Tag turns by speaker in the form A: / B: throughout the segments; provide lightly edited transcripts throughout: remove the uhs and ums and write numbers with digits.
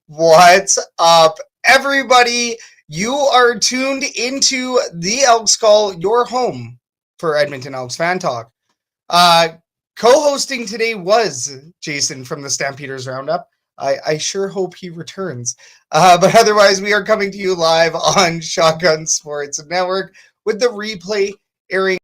A: What's up, everybody? You are tuned into the Elks Call, your home for Edmonton Elks fan talk. Co-hosting today was Jason from the Stampeders Roundup. I sure hope he returns. But otherwise, we are coming to you live on Shotgun Sports Network with the replay airing.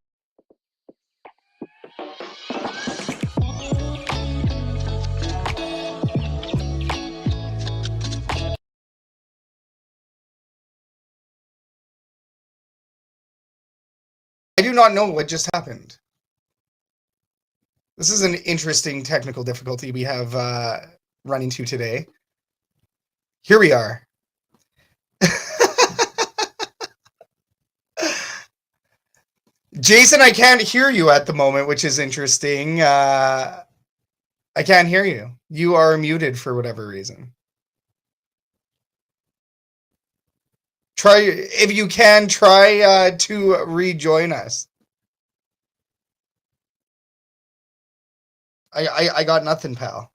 A: I do not know what just happened. This is an interesting technical difficulty we have run into today. Here we are. Jason, I can't hear you at the moment, which is interesting. I can't hear you. You are muted for whatever reason. If you can, try to rejoin us. I got nothing, pal.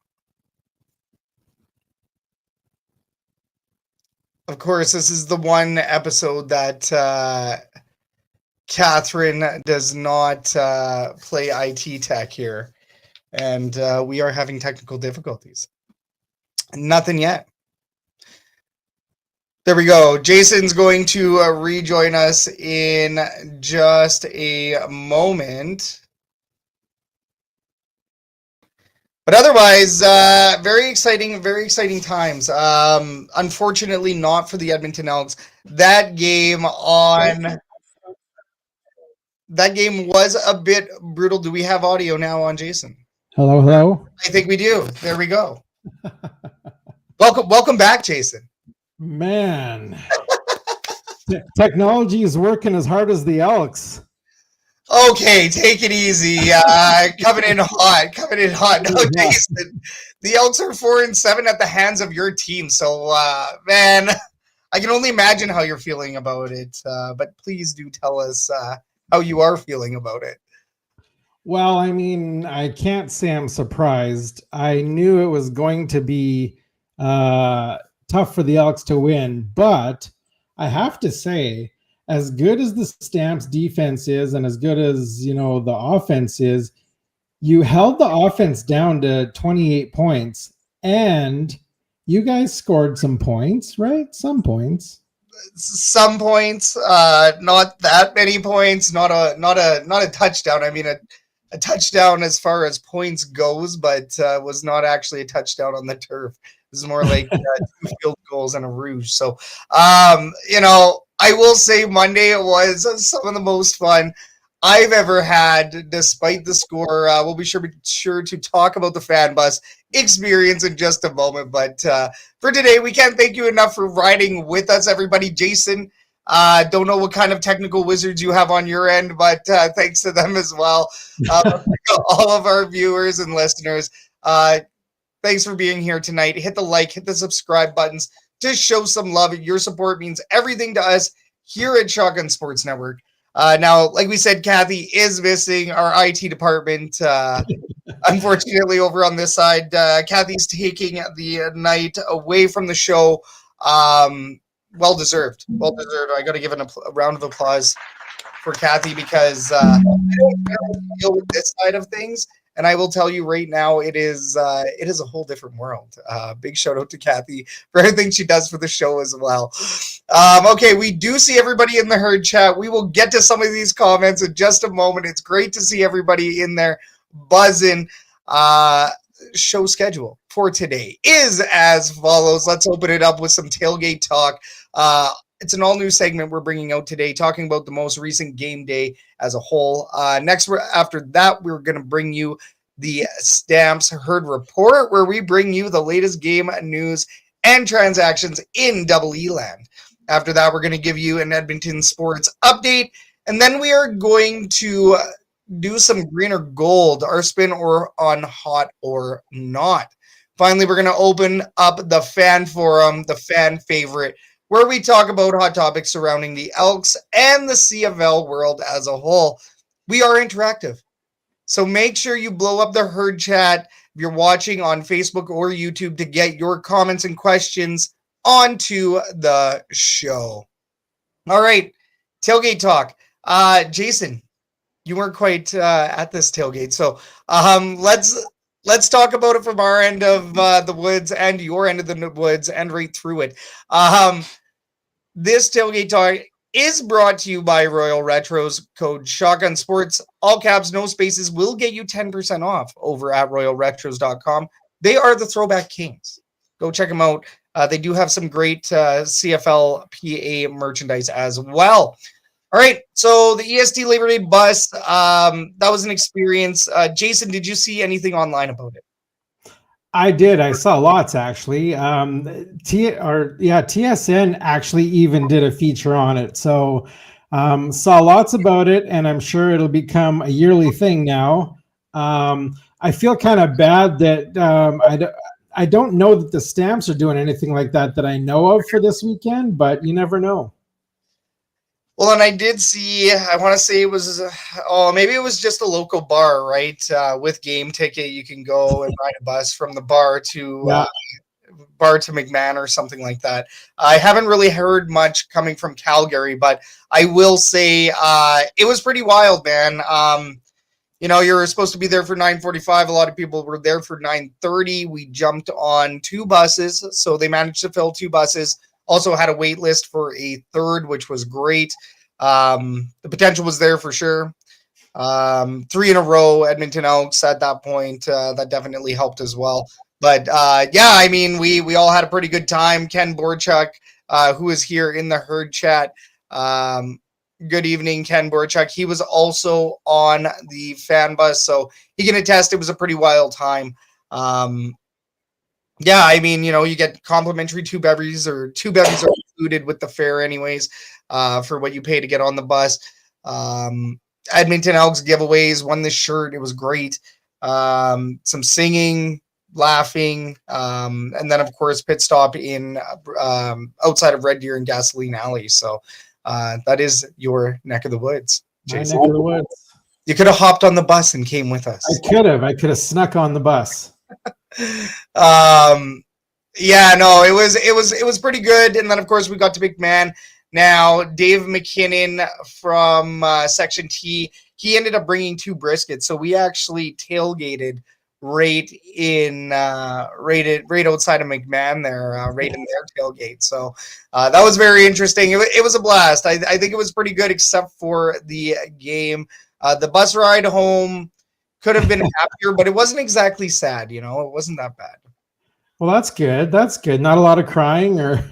A: Of course, this is the one episode that Catherine does not play IT tech here. And we are having technical difficulties. Nothing yet. There we go. Jason's going to rejoin us in just a moment. But otherwise, very exciting times. Unfortunately, not for the Edmonton Elks. That game was a bit brutal. Do we have audio now on Jason?
B: Hello.
A: I think we do. There we go. Welcome back, Jason.
B: Man, technology is working as hard as the Elks.
A: Okay, take it easy. Coming in hot. No, Jason, the Elks are 4-7 at the hands of your team. So, man, I can only imagine how you're feeling about it. But please do tell us how you are feeling about it.
B: Well, I mean, I can't say I'm surprised. I knew it was going to be tough for the Elks to win, but I have to say, as good as the Stamps defense is and as good as, the offense is, you held the offense down to 28 points and you guys scored some points, right? Some points,
A: not that many points, not a touchdown. I mean, a touchdown as far as points goes, but was not actually a touchdown on the turf. It was more like 2 field goals and a rouge. So, I will say Monday was some of the most fun I've ever had, despite the score. We'll be sure to talk about the fan bus experience in just a moment. But for today, we can't thank you enough for riding with us, everybody. Jason, don't know what kind of technical wizards you have on your end, but thanks to them as well. All of our viewers and listeners, thanks for being here tonight. Hit the like, hit the subscribe buttons to show some love. Your support means everything to us here at Shotgun Sports Network. Now, like we said, Kathy is missing our IT department. Unfortunately, over on this side, Kathy's taking the night away from the show. Well deserved. I got to give a round of applause for Kathy because I don't really deal with this side of things. And I will tell you right now, it is a whole different world. Big shout out to Kathy for everything she does for the show as well. Okay, we do see everybody in the herd chat. We will get to some of these comments in just a moment. It's great to see everybody in there buzzing. Show schedule for today is as follows. Let's open it up with some tailgate talk. It's an all-new segment we're bringing out today, talking about the most recent game day as a whole. Next, after that, we're going to bring you the Stamps Herd Report, where we bring you the latest game news and transactions in Double E land. After that, we're going to give you an Edmonton sports update, and then we are going to do some green or gold, our spin or on hot or not. Finally, we're going to open up the fan forum, the fan favorite, where we talk about hot topics surrounding the Elks and the CFL world as a whole. We are interactive. So make sure you blow up the herd chat if you're watching on Facebook or YouTube to get your comments and questions onto the show. All right, tailgate talk. Jason, you weren't quite at this tailgate, so let's talk about it from our end of the woods and your end of the woods and right through it. This tailgate talk is brought to you by Royal Retros. Code Shotgun Sports, all caps, no spaces, will get you 10% off over at royalretros.com. They are the throwback kings. Go check them out. They do have some great CFL PA merchandise as well. All right, so the EST Labor Day bus, that was an experience. Jason, did you see anything online about it?
B: I did. I saw lots actually. TSN actually even did a feature on it. So saw lots about it, and I'm sure it'll become a yearly thing now. I feel kind of bad that I don't know that the Stamps are doing anything like that I know of for this weekend, but you never know.
A: Well, and I did see, I want to say it was, maybe it was just a local bar, right? With game ticket, you can go and ride a bus from the bar to McMahon or something like that. I haven't really heard much coming from Calgary, but I will say it was pretty wild, man. You know, you were supposed to be there for 9:45. A lot of people were there for 9:30. We jumped on 2 buses, so they managed to fill 2 buses. Also had a wait list for a third, which was great. The potential was there for sure. 3 in a row, Edmonton Elks at that point. That definitely helped as well. But yeah, I mean, we all had a pretty good time. Ken Borchuk, who is here in the herd chat. Good evening, Ken Borchuk. He was also on the fan bus, so he can attest it was a pretty wild time. Yeah, I mean, you know, you get complimentary 2 bevies, or 2 bevies are included with the fare anyways, for what you pay to get on the bus. Edmonton Elks giveaways, won this shirt. It was great. Some singing, laughing, and then, of course, pit stop in outside of Red Deer and Gasoline Alley. So that is your neck of the woods, Jason.
B: My neck of the woods.
A: You could have hopped on the bus and came with us.
B: I could have snuck on the bus.
A: Yeah, no, it was pretty good. And then, of course, we got to McMahon. Now, Dave McKinnon from Section T, he ended up bringing 2 briskets, so we actually tailgated right outside of McMahon there, right in their tailgate. So that was very interesting. It was a blast. I think it was pretty good, except for the game. The bus ride home could have been happier, but it wasn't exactly sad. You know, it wasn't that bad.
B: Well, that's good. That's good. Not a lot of crying, or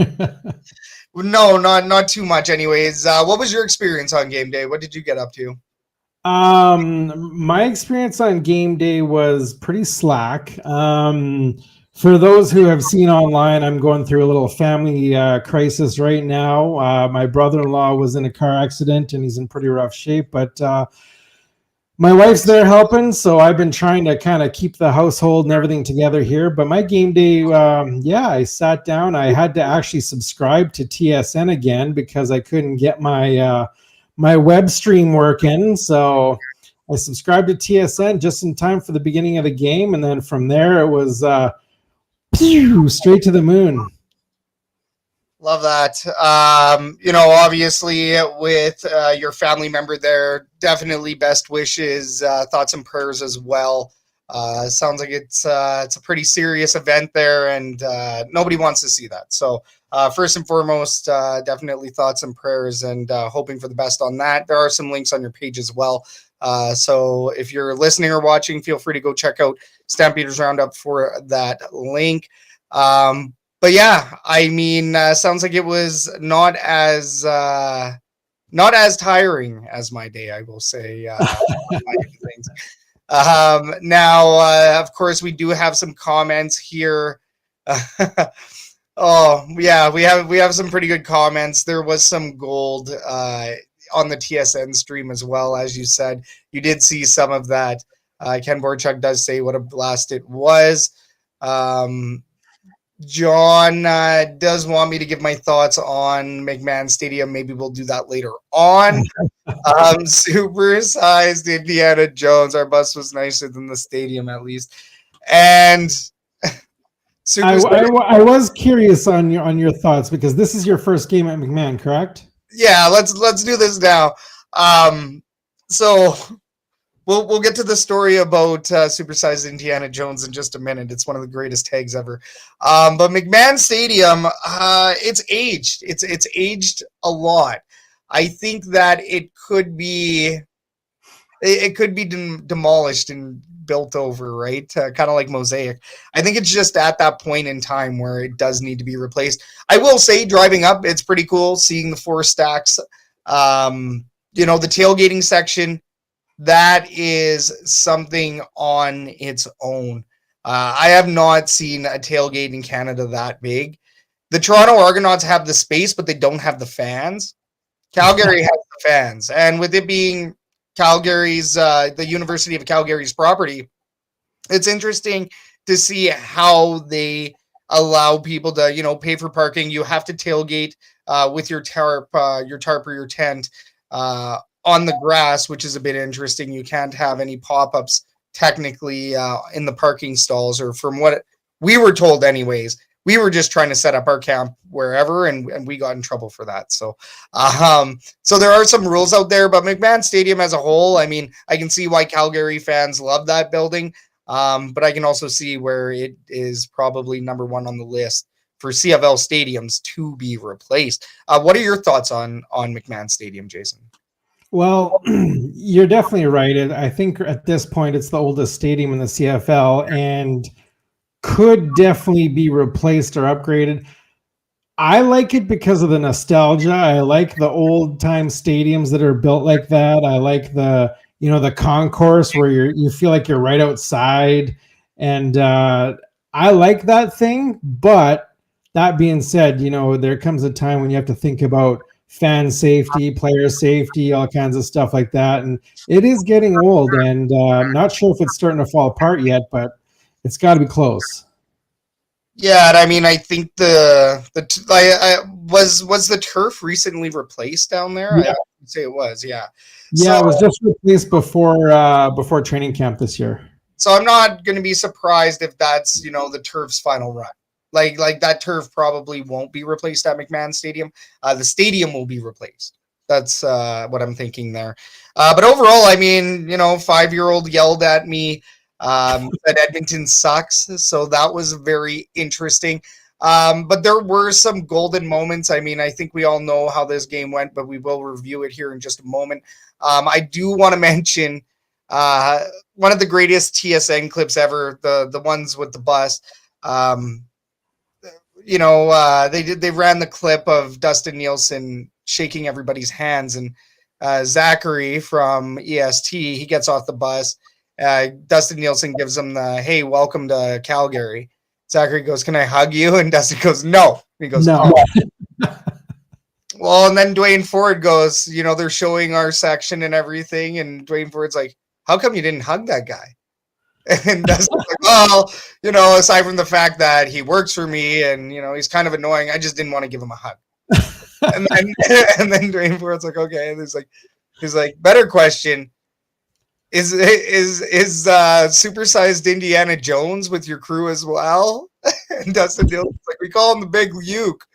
A: no, not too much. Anyways, what was your experience on game day? What did you get up to?
B: My experience on game day was pretty slack. For those who have seen online, I'm going through a little family crisis right now. My brother-in-law was in a car accident and he's in pretty rough shape, but my wife's there helping, so I've been trying to kind of keep the household and everything together here. But my game day, I sat down. I had to actually subscribe to TSN again because I couldn't get my my web stream working. So I subscribed to TSN just in time for the beginning of the game, and then from there it was straight to the moon.
A: Love that. You know, obviously with your family member there, definitely best wishes, thoughts and prayers as well. Sounds like it's a pretty serious event there, and nobody wants to see that. So first and foremost, definitely thoughts and prayers, and hoping for the best on that. There are some links on your page as well. So if you're listening or watching, feel free to go check out Stampeders Roundup for that link. But yeah, I mean, sounds like it was not as tiring as my day, I will say. Now, of course, we do have some comments here. Oh yeah, we have some pretty good comments. There was some gold on the TSN stream as well, as you said. You did see some of that. Ken Borchuk does say what a blast it was. John does want me to give my thoughts on McMahon Stadium. Maybe we'll do that later on. Supersized Indiana Jones. Our bus was nicer than the stadium, at least. And
B: I was curious on your thoughts because this is your first game at McMahon, correct?
A: Yeah, let's do this now. So we'll get to the story about supersized Indiana Jones in just a minute. It's one of the greatest tags ever. But McMahon Stadium, it's aged. It's aged a lot. I think that it could be demolished and built over, right? Kind of like Mosaic. I think it's just at that point in time where it does need to be replaced. I will say, driving up, it's pretty cool seeing the 4 stacks. The tailgating section, that is something on its own. I have not seen a tailgate in Canada that big. The Toronto Argonauts have the space, but they don't have the fans. Calgary has the fans, and with it being Calgary's, the University of Calgary's property, it's interesting to see how they allow people to, pay for parking. You have to tailgate with your tarp or your tent on the grass, which is a bit interesting. You can't have any pop-ups technically in the parking stalls, or from what we were told anyways. We were just trying to set up our camp wherever, and we got in trouble for that. So there are some rules out there, but McMahon Stadium as a whole, I mean, I can see why Calgary fans love that building, but I can also see where it is probably number 1 on the list for CFL stadiums to be replaced. What are your thoughts on McMahon Stadium, Jason?
B: Well, you're definitely right. I think at this point, it's the oldest stadium in the CFL and could definitely be replaced or upgraded. I like it because of the nostalgia. I like the old time stadiums that are built like that. I like the concourse where you feel like you're right outside, and I like that thing. But that being said, there comes a time when you have to think about fan safety, player safety, all kinds of stuff like that, and it is getting old. And I'm not sure if it's starting to fall apart yet, but it's got to be close.
A: Yeah, I mean, I think was the turf recently replaced down there?
B: Yeah.
A: I would say it was, yeah.
B: Yeah, it was just replaced before training camp this year.
A: So I'm not going to be surprised if that's the turf's final run. Like that turf probably won't be replaced at McMahon Stadium. The stadium will be replaced. That's what I'm thinking there. But overall, I mean, 5-year-old yelled at me that Edmonton sucks. So that was very interesting. But there were some golden moments. I mean, I think we all know how this game went, but we will review it here in just a moment. I do want to mention one of the greatest TSN clips ever, the ones with the bus. They ran the clip of Dustin Nielsen shaking everybody's hands, and Zachary from EST, he gets off the bus. Dustin Nielsen gives him the, "Hey, welcome to Calgary." Zachary goes, "Can I hug you?" And Dustin goes, "No." He goes, "No." Well, and then Dwayne Ford goes, they're showing our section and everything, and Dwayne Ford's like, "How come you didn't hug that guy?" And Dustin's like, "Well, aside from the fact that he works for me and, he's kind of annoying, I just didn't want to give him a hug." and then Dwayne Ford's like, "Okay." And he's like, "Better question. Is supersized Indiana Jones with your crew as well?" And Dustin Nielsen's like, "We call him the Big Uke.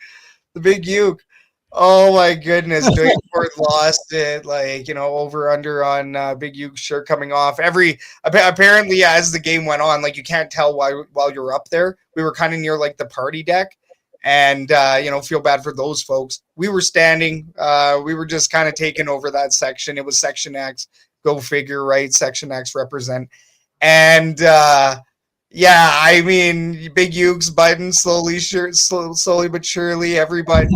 A: The Big Uke." Oh my goodness, Dwayne Ford lost it. Over under on Big Uke's shirt coming off. Apparently, as the game went on, you can't tell while you're up there. We were kind of near the party deck, and feel bad for those folks. We were standing. We were just kind of taking over that section. It was Section X. Go figure, right? Section X represent, and yeah, I mean, Big Uke's button slowly but surely, everybody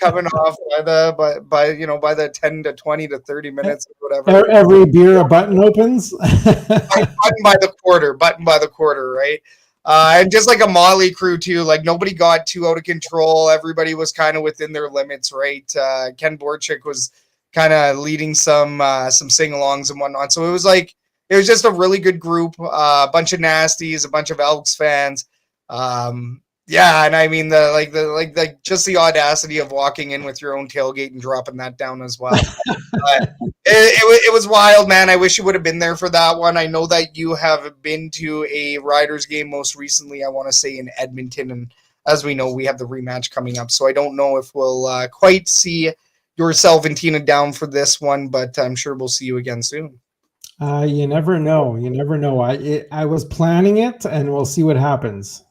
A: coming off by the 10 to 20 to 30 minutes or whatever.
B: Every beer a button opens.
A: Button by the quarter, right? And just like a Motley crew too, nobody got too out of control. Everybody was kind of within their limits, right? Ken Borchik was kind of leading some sing-alongs and whatnot. So it was just a really good group, a bunch of nasties, a bunch of Elks fans. Yeah, and I mean the just the audacity of walking in with your own tailgate and dropping that down as well. It was wild, man. I wish you would have been there for that one. I know that you have been to a Riders game most recently, I want to say in Edmonton, and as we know, we have the rematch coming up. So I don't know if we'll quite see yourself and Tina down for this one, but I'm sure we'll see you again soon.
B: You never know. You never know. I was planning it, and we'll see what happens.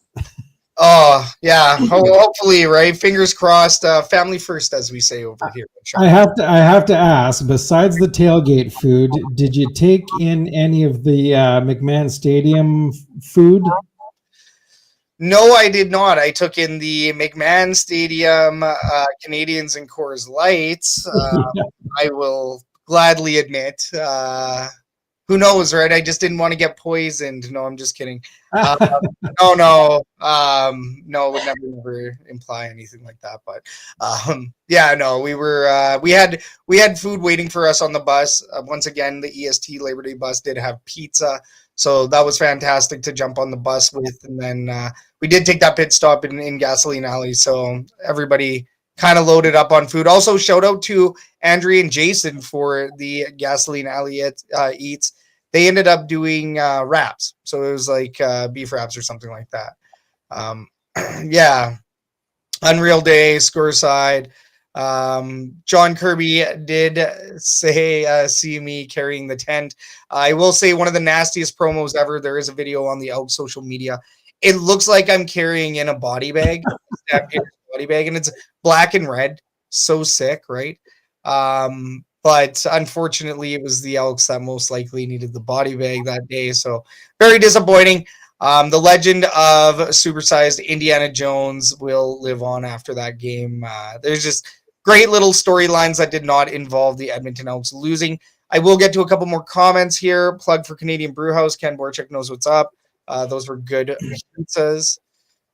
A: Oh, yeah. Hopefully, right? Fingers crossed. Family first, as we say over here.
B: I have to ask, besides the tailgate food, did you take in any of the McMahon Stadium food?
A: No, I did not. I took in the McMahon Stadium Canadians and Coors Lights. I will gladly admit. Who knows, right? I just didn't want to get poisoned. No, I'm just kidding. No, would never imply anything like that. But yeah, no, we had food waiting for us on the bus. Once again, the EST Labor Day bus did have pizza, so that was fantastic to jump on the bus with. And then we did take that pit stop in Gasoline Alley, so everybody kind of loaded up on food. Also, shout out to Andrea and Jason for the Gasoline Alley eats. They ended up doing wraps, so it was like beef wraps or something like that. Yeah, unreal day, score side. John Kirby did say, see me carrying the tent. I will say one of the nastiest promos ever. There is a video on the Elks social media. It looks like I'm carrying in a body bag, body bag, and it's black and red. So sick, right? But unfortunately, it was the Elks that most likely needed the body bag that day. So very disappointing. The legend of supersized Indiana Jones will live on after that game. There's just great little storylines that did not involve the Edmonton Elks losing. I will get to a couple more comments here. Plug for Canadian Brewhouse. Ken Borchek knows what's up. Those were good pizzas.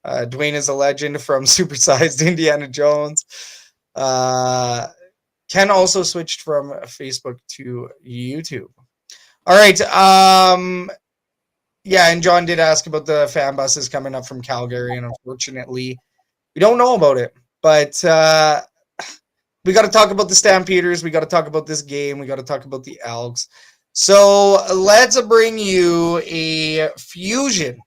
A: Dwayne is a legend from supersized Indiana Jones. Ken also switched from Facebook to YouTube. All right. Yeah, and John did ask about the fan buses coming up from Calgary, and unfortunately, we don't know about it. But we got to talk about the Stampeders. We got to talk about this game. We got to talk about the Elks. So let's bring you a fusion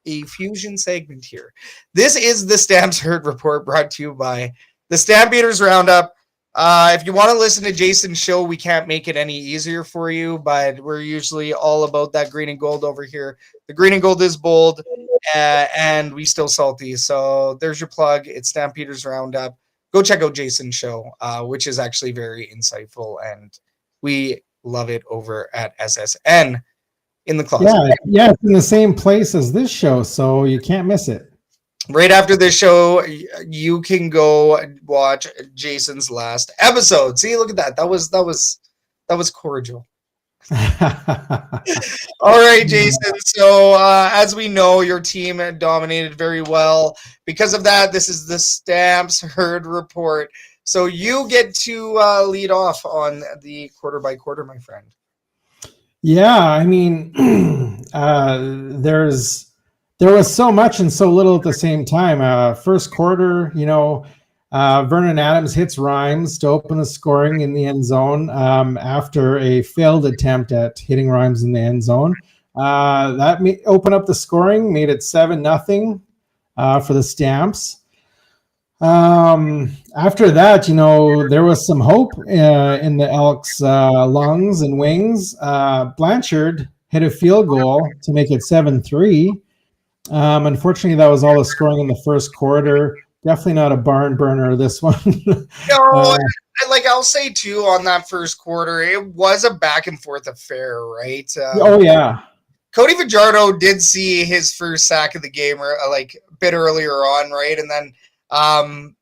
A: segment here. This is the Stamps Herd Report brought to you by the Stampeders Roundup. If you want to listen to Jason's show, we can't make it any easier for you, but we're usually all about that green and gold over here. The green and gold is bold, and we still salty. So there's your plug. It's Stampeders Roundup. Go check out Jason's show, which is actually very insightful, and we love it over at SSN in the closet.
B: Yeah, it's in the same place as this show, so you can't miss it.
A: Right after this show, you can go watch Jason's last episode. See, look at that. That was cordial. All right, Jason. So as we know, your team dominated very well. Because of that, this is the Stamps Herd Report. So you get to lead off on the quarter by quarter, my friend.
B: Yeah, I mean, there was so much and so little at the same time. First quarter, Vernon Adams hits Rhymes to open the scoring in the end zone after a failed attempt at hitting Rhymes in the end zone. That opened up the scoring, made it 7-0 for the Stamps. After that, there was some hope in the Elks' lungs and wings. Blanchard hit a field goal to make it 7-3. Unfortunately, that was all the scoring in the first quarter. Definitely not a barn burner, this one.
A: No, I'll say too, on that first quarter, it was a back and forth affair, right?
B: Oh yeah.
A: Cody Fajardo did see his first sack of the game, a bit earlier on, right? And then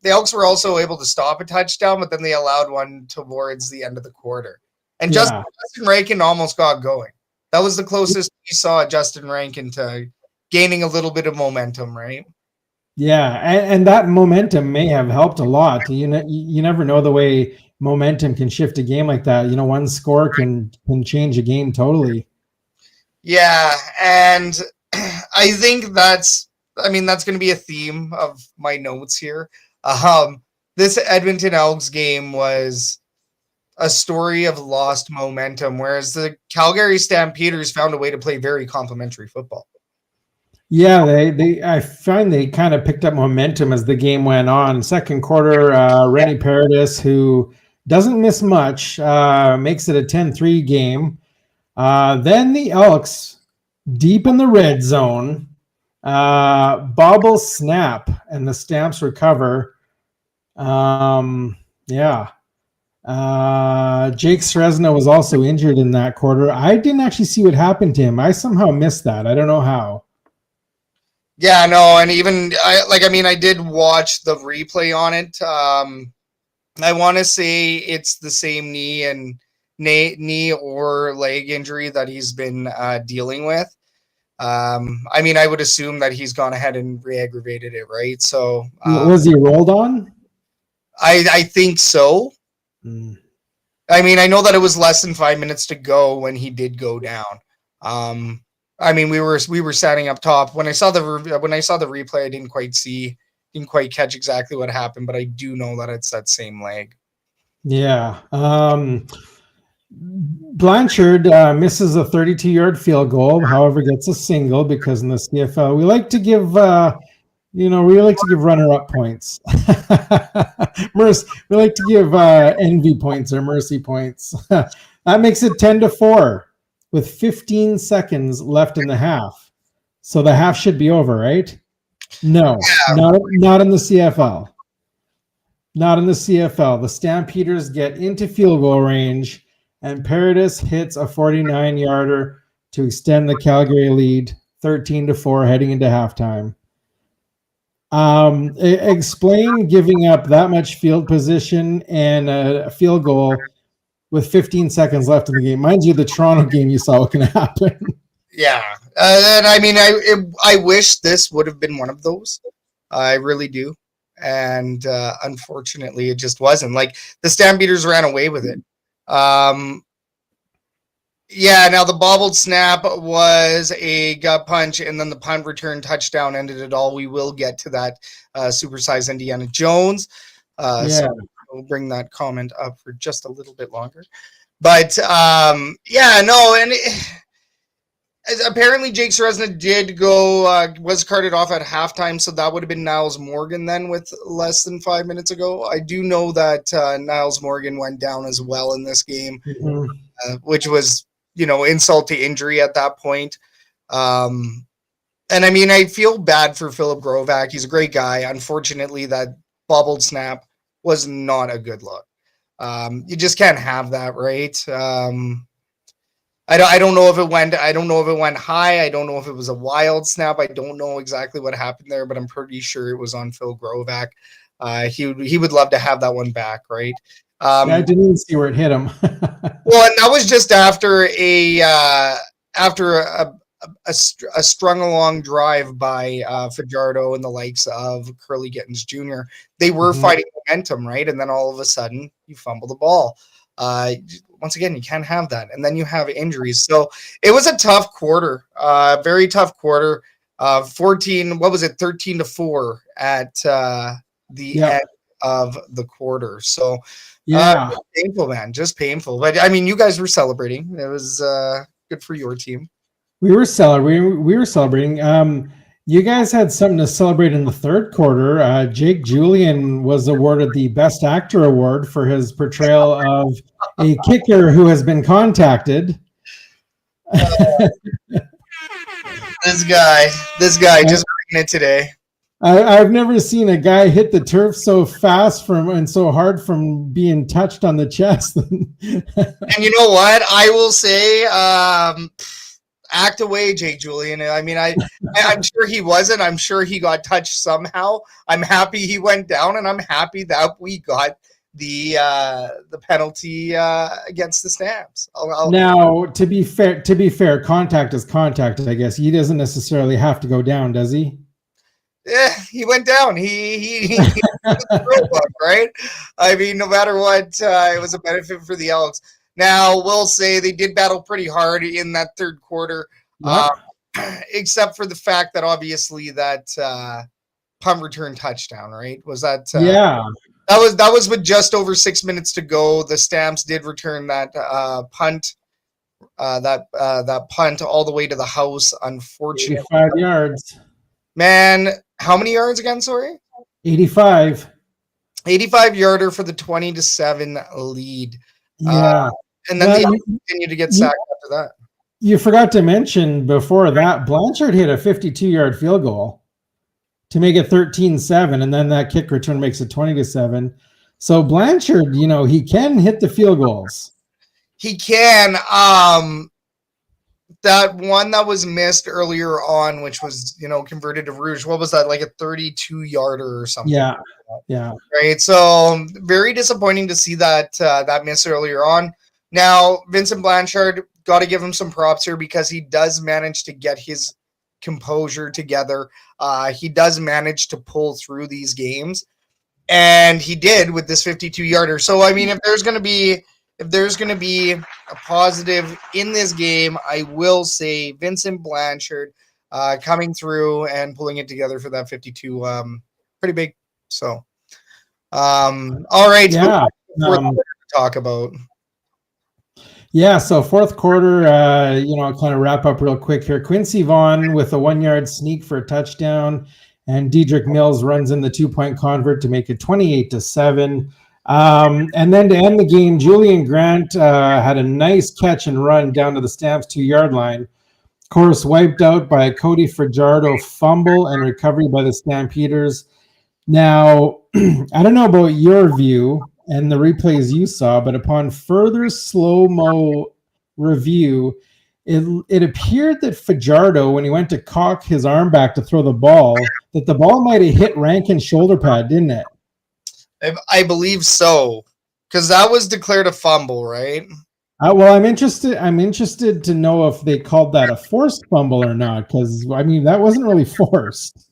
A: the Elks were also able to stop a touchdown, but then they allowed one towards the end of the quarter. And Justin Rankin almost got going. That was the closest we saw Justin Rankin to gaining a little bit of momentum, right?
B: Yeah, and that momentum may have helped a lot. You never know the way momentum can shift a game like that. One score can change a game totally.
A: Yeah, and I think that's I mean, that's going to be a theme of my notes here. This Edmonton Elks game was a story of lost momentum, whereas the Calgary Stampeders found a way to play very complimentary football.
B: Yeah, I find they kind of picked up momentum as the game went on. Second quarter, Rennie Paradis, who doesn't miss much, makes it a 10-3 game. Then the Elks, deep in the red zone, bobble snap, and the Stamps recover. Jake Sresna was also injured in that quarter. I didn't actually see what happened to him. I somehow missed that. I don't know how.
A: Yeah, no, and even I did watch the replay on it. I want to say it's the same knee or leg injury that he's been dealing with. I would assume that he's gone ahead and re-aggravated it, right? So
B: was he rolled on?
A: I think so. I know that it was less than 5 minutes to go when he did go down. We were standing up top. When I saw the replay, I didn't quite catch exactly what happened, but I do know that it's that same leg.
B: Yeah. Blanchard misses a 32-yard field goal, however, gets a single because in the CFL we like to give runner-up points. We like to give envy points or mercy points. That makes it 10-4 with 15 seconds left in the half. So the half should be over, right? No, not in the CFL. Not in the CFL. The Stampeders get into field goal range, and Paradis hits a 49-yarder to extend the Calgary lead 13-4 heading into halftime. Explain giving up that much field position and a field goal with 15 seconds left in the game. Mind you, the Toronto game, you saw what can happen.
A: Yeah. And I wish this would have been one of those. I really do. And unfortunately, it just wasn't. Like, the Stampeders ran away with it. Now the bobbled snap was a gut punch, and then the punt return touchdown ended it all. We will get to that supersized Indiana Jones. So we'll bring that comment up for just a little bit longer. But apparently Jake Sresna did go, was carted off at halftime, so that would have been Niles Morgan then with less than 5 minutes ago. I do know that Niles Morgan went down as well in this game, which was, insult to injury at that point. I feel bad for Philip Grovac. He's a great guy. Unfortunately, that bobbled snap was not a good look. You just can't have that, right? I don't know if it went high. I don't know if it was a wild snap. I don't know exactly what happened there, but I'm pretty sure it was on Phil Grovac. He would love to have that one back, right?
B: I didn't even see where it hit him.
A: Well, and that was just after a strung along drive by Fajardo and the likes of Curly Gittins Jr. They were fighting momentum, right? And then all of a sudden, you fumble the ball. Once again, you can't have that. And then you have injuries. So it was a tough quarter, very tough quarter. 13-4 at the end of the quarter. So painful, man, just painful. But you guys were celebrating. It was good for your team.
B: We were celebrating. You guys had something to celebrate in the third quarter. Jake Julian was awarded the Best Actor Award for his portrayal of a kicker who has been contacted.
A: This guy just bringing it today.
B: I've never seen a guy hit the turf so fast and so hard from being touched on the chest.
A: And you know what? I will say, act away, Jake Julian. I'm sure he wasn't. I'm sure he got touched somehow. I'm happy he went down, and I'm happy that we got the penalty against the Stamps.
B: Now, to be fair, contact is contact. I guess he doesn't necessarily have to go down, does he?
A: Yeah, he went down. He right? No matter what, it was a benefit for the Elks. Now, we'll say they did battle pretty hard in that third quarter. except for the fact that obviously that punt return touchdown, right? Was that
B: Yeah.
A: That was with just over 6 minutes to go. The Stamps did return that punt, that punt all the way to the house. Unfortunately,
B: 85 yards.
A: man, how many yards again? Sorry,
B: 85.
A: 85 yarder for the 20-7 lead.
B: Yeah.
A: And then
B: Well,
A: the Elks continued to get sacked after that.
B: You forgot to mention before that, Blanchard hit a 52-yard field goal to make it 13-7, and then that kick return makes it 20-7. So Blanchard, he can hit the field goals.
A: He can. That one that was missed earlier on, which was, converted to Rouge. What was that? Like a 32-yarder or something.
B: Yeah. Yeah.
A: Right. So very disappointing to see that that miss earlier on. Now, Vincent Blanchard, got to give him some props here because he does manage to get his composure together. He does manage to pull through these games, and he did with this 52-yarder. So, I mean, if there's going to be a positive in this game, I will say Vincent Blanchard coming through and pulling it together for that 52, pretty big. So, all right.
B: Yeah.
A: Talk about.
B: Yeah, so fourth quarter, kind of wrap up real quick here. Quincy Vaughn with a 1-yard sneak for a touchdown, and Dedrick Mills runs in the 2-point convert to make it 28-7. And then to end the game, Julian Grant had a nice catch and run down to the Stamps 2-yard line. Of course, wiped out by a Cody Fajardo fumble and recovery by the Stampeders. Now, I don't know about your view and the replays you saw, but upon further slow-mo review, it appeared that Fajardo, when he went to cock his arm back to throw the ball, that the ball might have hit Rankin's shoulder pad, didn't it?
A: I believe so, because that was declared a fumble, right?
B: Well, I'm interested to know if they called that a forced fumble or not, because, I mean, that wasn't really forced.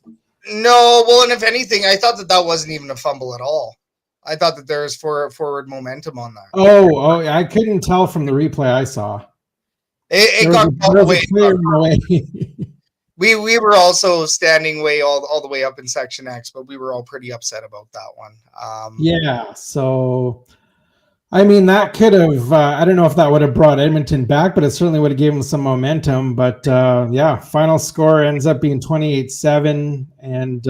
A: No, well, and if anything, I thought that wasn't even a fumble at all. I thought that there was forward momentum on that.
B: Oh, I couldn't tell from the replay I saw.
A: It got all the way. We were also standing all the way up in Section X, but we were all pretty upset about that one.
B: Yeah, so I mean that could have. I don't know if that would have brought Edmonton back, but it certainly would have given them some momentum. But yeah, final score ends up being 28-7, and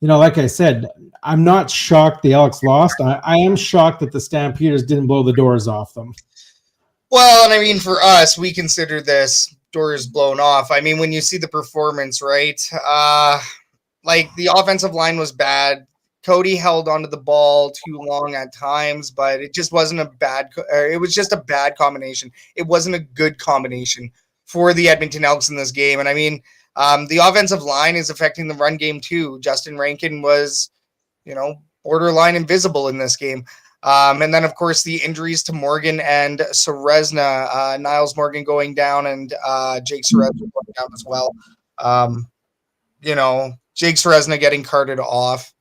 B: like I said, I'm not shocked the Elks lost. I am shocked that the Stampeders didn't blow the doors off them.
A: Well, and I mean, for us, we consider this doors blown off. I mean, when you see the performance, right? Like the offensive line was bad. Cody held onto the ball too long at times, but it just wasn't it was just a bad combination. It wasn't a good combination for the Edmonton Elks in this game. And I mean, the offensive line is affecting the run game too. Justin Rankin was, borderline invisible in this game. And then, of course, the injuries to Morgan and Serezna, Niles Morgan going down and Jake Serezna going down as well. Jake Serezna getting carted off.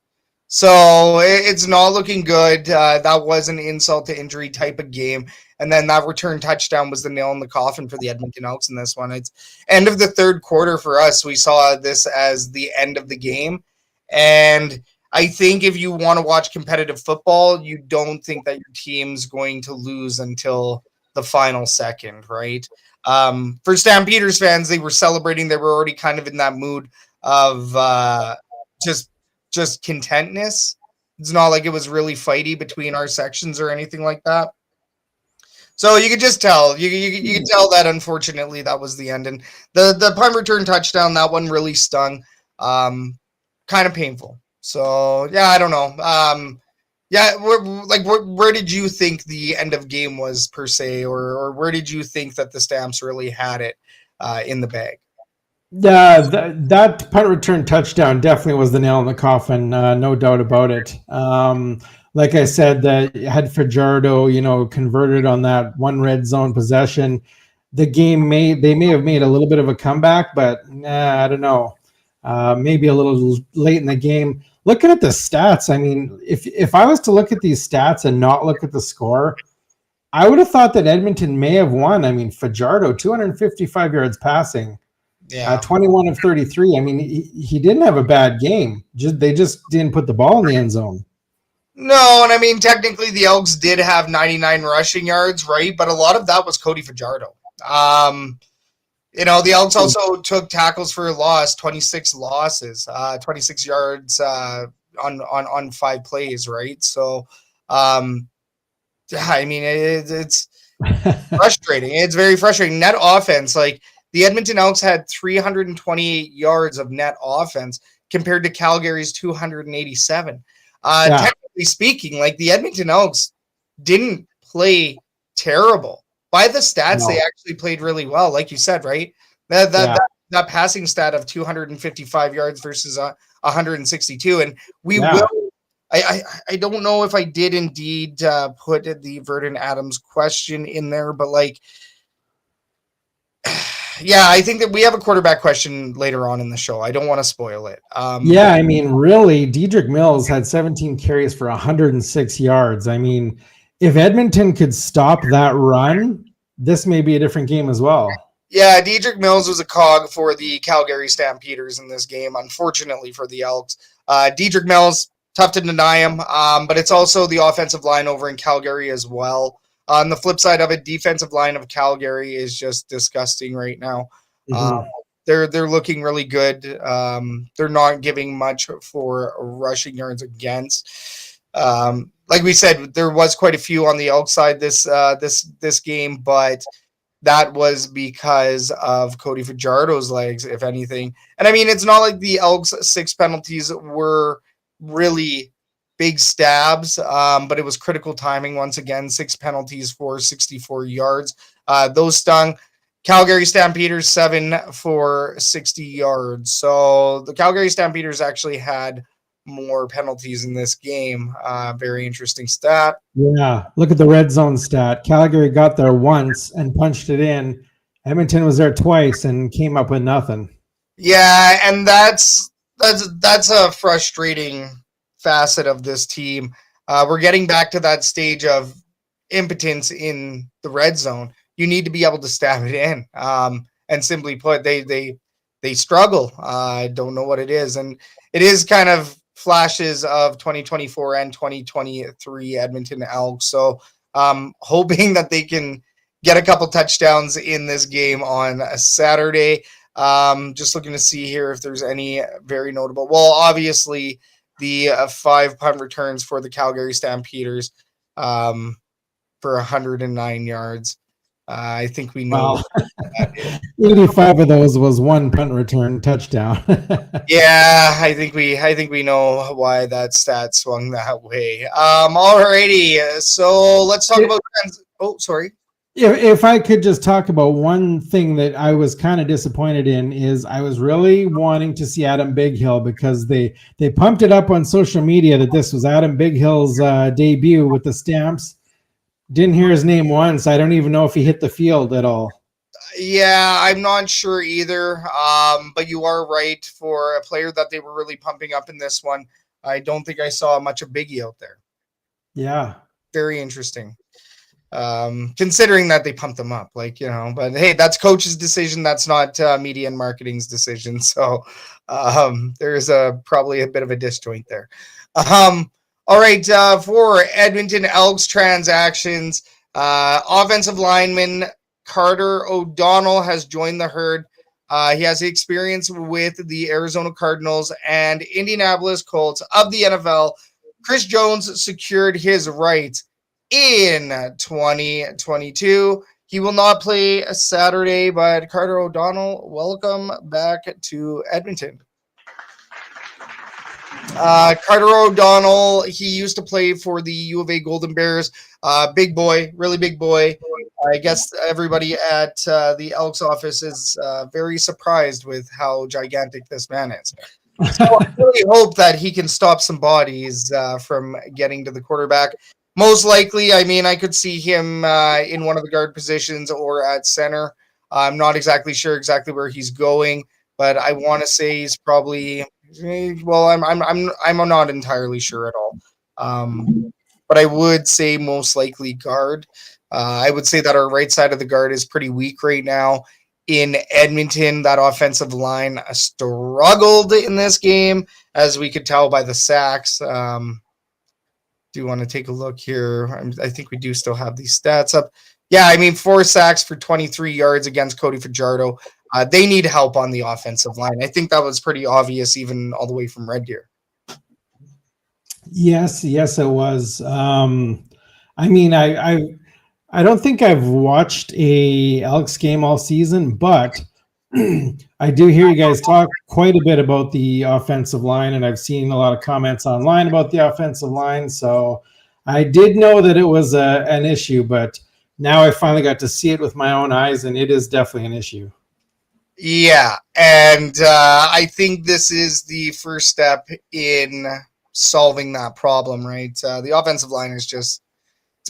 A: So it's not looking good. That was an insult to injury type of game. And then that return touchdown was the nail in the coffin for the Edmonton Elks in this one. It's end of the third quarter for us. We saw this as the end of the game. And I think if you want to watch competitive football, you don't think that your team's going to lose until the final second, right? For Stampeders fans, they were celebrating. They were already kind of in that mood of just contentness. It's not like it was really fighty between our sections or anything like that. So you could just tell. You could tell that, unfortunately, that was the end. And the punt return touchdown, that one really stung. Kind of painful. So, yeah, I don't know. Where did you think the end of game was, per se? Or where did you think that the Stamps really had it in the bag?
B: That punt return touchdown definitely was the nail in the coffin, no doubt about it. Like I said, that had Fajardo, converted on that one red zone possession, the game they may have made a little bit of a comeback, but I don't know. Maybe a little late in the game. Looking at the stats, I mean, if I was to look at these stats and not look at the score, I would have thought that Edmonton may have won. I mean, Fajardo, 255 yards passing.
A: Yeah.
B: 21 of 33. I mean, he didn't have a bad game. They just didn't put the ball in the end zone.
A: No, and I mean, technically the Elks did have 99 rushing yards, right? But a lot of that was Cody Fajardo. The Elks also took tackles for a loss, 26 losses, 26 yards on 5 plays, right? So, I mean, it's frustrating. It's very frustrating. Net offense, like the Edmonton Elks had 328 yards of net offense compared to Calgary's 287. Technically speaking, like the Edmonton Elks didn't play terrible. By the stats, they actually played really well, like you said, right? That passing stat of 255 yards versus 162, and we will. I don't know if I did indeed put the Verdon Adams question in there, but like, yeah, I think that we have a quarterback question later on in the show. I don't want to spoil it.
B: I mean, really, Dedrick Mills had 17 carries for 106 yards. I mean, if Edmonton could stop that run, this may be a different game as well.
A: Yeah, Dedrick Mills was a cog for the Calgary Stampeders in this game, unfortunately for the Elks. Dedrick Mills, tough to deny him, but it's also the offensive line over in Calgary as well. On the flip side of it, defensive line of Calgary is just disgusting right now. They're looking really good. They're not giving much for rushing yards against. Like we said, there was quite a few on the Elks side this game, but that was because of Cody Fajardo's legs, if anything. And I mean, it's not like the Elks' 6 penalties were really big stabs, but it was critical timing once again. 6 penalties for 64 yards. Those stung. Calgary Stampeders 7 for 60 yards. So the Calgary Stampeders actually had more penalties in this game. Very interesting stat.
B: Yeah, look at the red zone stat. Calgary got there once and punched it in. Edmonton was there twice and came up with nothing.
A: Yeah, and that's a frustrating facet of this team. We're getting back to that stage of impotence in the red zone. You need to be able to stab it in. And simply put, they struggle. I don't know what it is, and it is kind of flashes of 2024 and 2023 Edmonton Elks. So hoping that they can get a couple touchdowns in this game on a Saturday. Just looking to see here if there's any very notable. Well, obviously the 5 punt returns for the Calgary Stampeders for 109 yards. I think we know.
B: Wow. 85 of those was 1 punt return touchdown.
A: Yeah, I think we know why that stat swung that way. Alrighty, so let's talk about. Oh, sorry.
B: If I could just talk about one thing that I was kind of disappointed in is I was really wanting to see Adam Bighill because they pumped it up on social media that this was Adam Bighill's debut with the Stamps. Didn't hear his name once. I don't even know if he hit the field at all.
A: Yeah, I'm not sure either. But you are right. For a player that they were really pumping up in this one, I don't think I saw much of Biggie out there.
B: Yeah.
A: Very interesting. Considering that they pumped them up, but hey, that's coach's decision. That's not media and marketing's decision. So there's probably a bit of a disjoint there. All right, for Edmonton Elks transactions, offensive lineman Carter O'Donnell has joined the herd. He has experience with the Arizona Cardinals and Indianapolis Colts of the NFL. Chris Jones secured his rights in 2022. He will not play a Saturday, but Carter O'Donnell, welcome back to Edmonton. Carter O'Donnell, he used to play for the U of A Golden Bears. Big boy, really big boy. I guess everybody at the Elks office is very surprised with how gigantic this man is. So I really hope that he can stop some bodies from getting to the quarterback. Most likely, I mean, I could see him in one of the guard positions or at center. I'm not exactly sure where he's going, but I want to say he's probably. Well, I'm not entirely sure at all. But I would say most likely guard. I would say that our right side of the guard is pretty weak right now. in Edmonton. That offensive line struggled in this game, as we could tell by the sacks. Do you want to take a look here? I think we do still have these stats up. Yeah, I mean, 4 sacks for 23 yards against Cody Fajardo. They need help on the offensive line. I think that was pretty obvious, even all the way from Red Deer.
B: Yes, it was. I mean, I don't think I've watched a Elks game all season, but I do hear you guys talk quite a bit about the offensive line, and I've seen a lot of comments online about the offensive line. So I did know that it was an issue, but now I finally got to see it with my own eyes, and it is definitely an issue.
A: Yeah, and I think this is the first step in solving that problem, right? The offensive line is just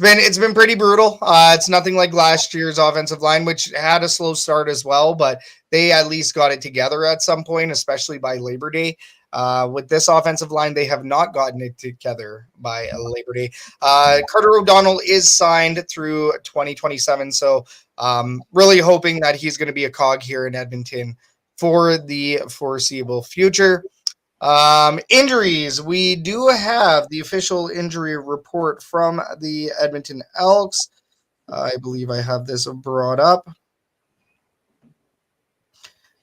A: it's been pretty brutal. It's nothing like last year's offensive line, which had a slow start as well, but they at least got it together at some point, especially by Labor Day. With this offensive line, they have not gotten it together by Labor Day. Carter O'Donnell is signed through 2027, so really hoping that he's going to be a cog here in Edmonton for the foreseeable future. Injuries. We do have the official injury report from the Edmonton Elks. I believe I have this brought up.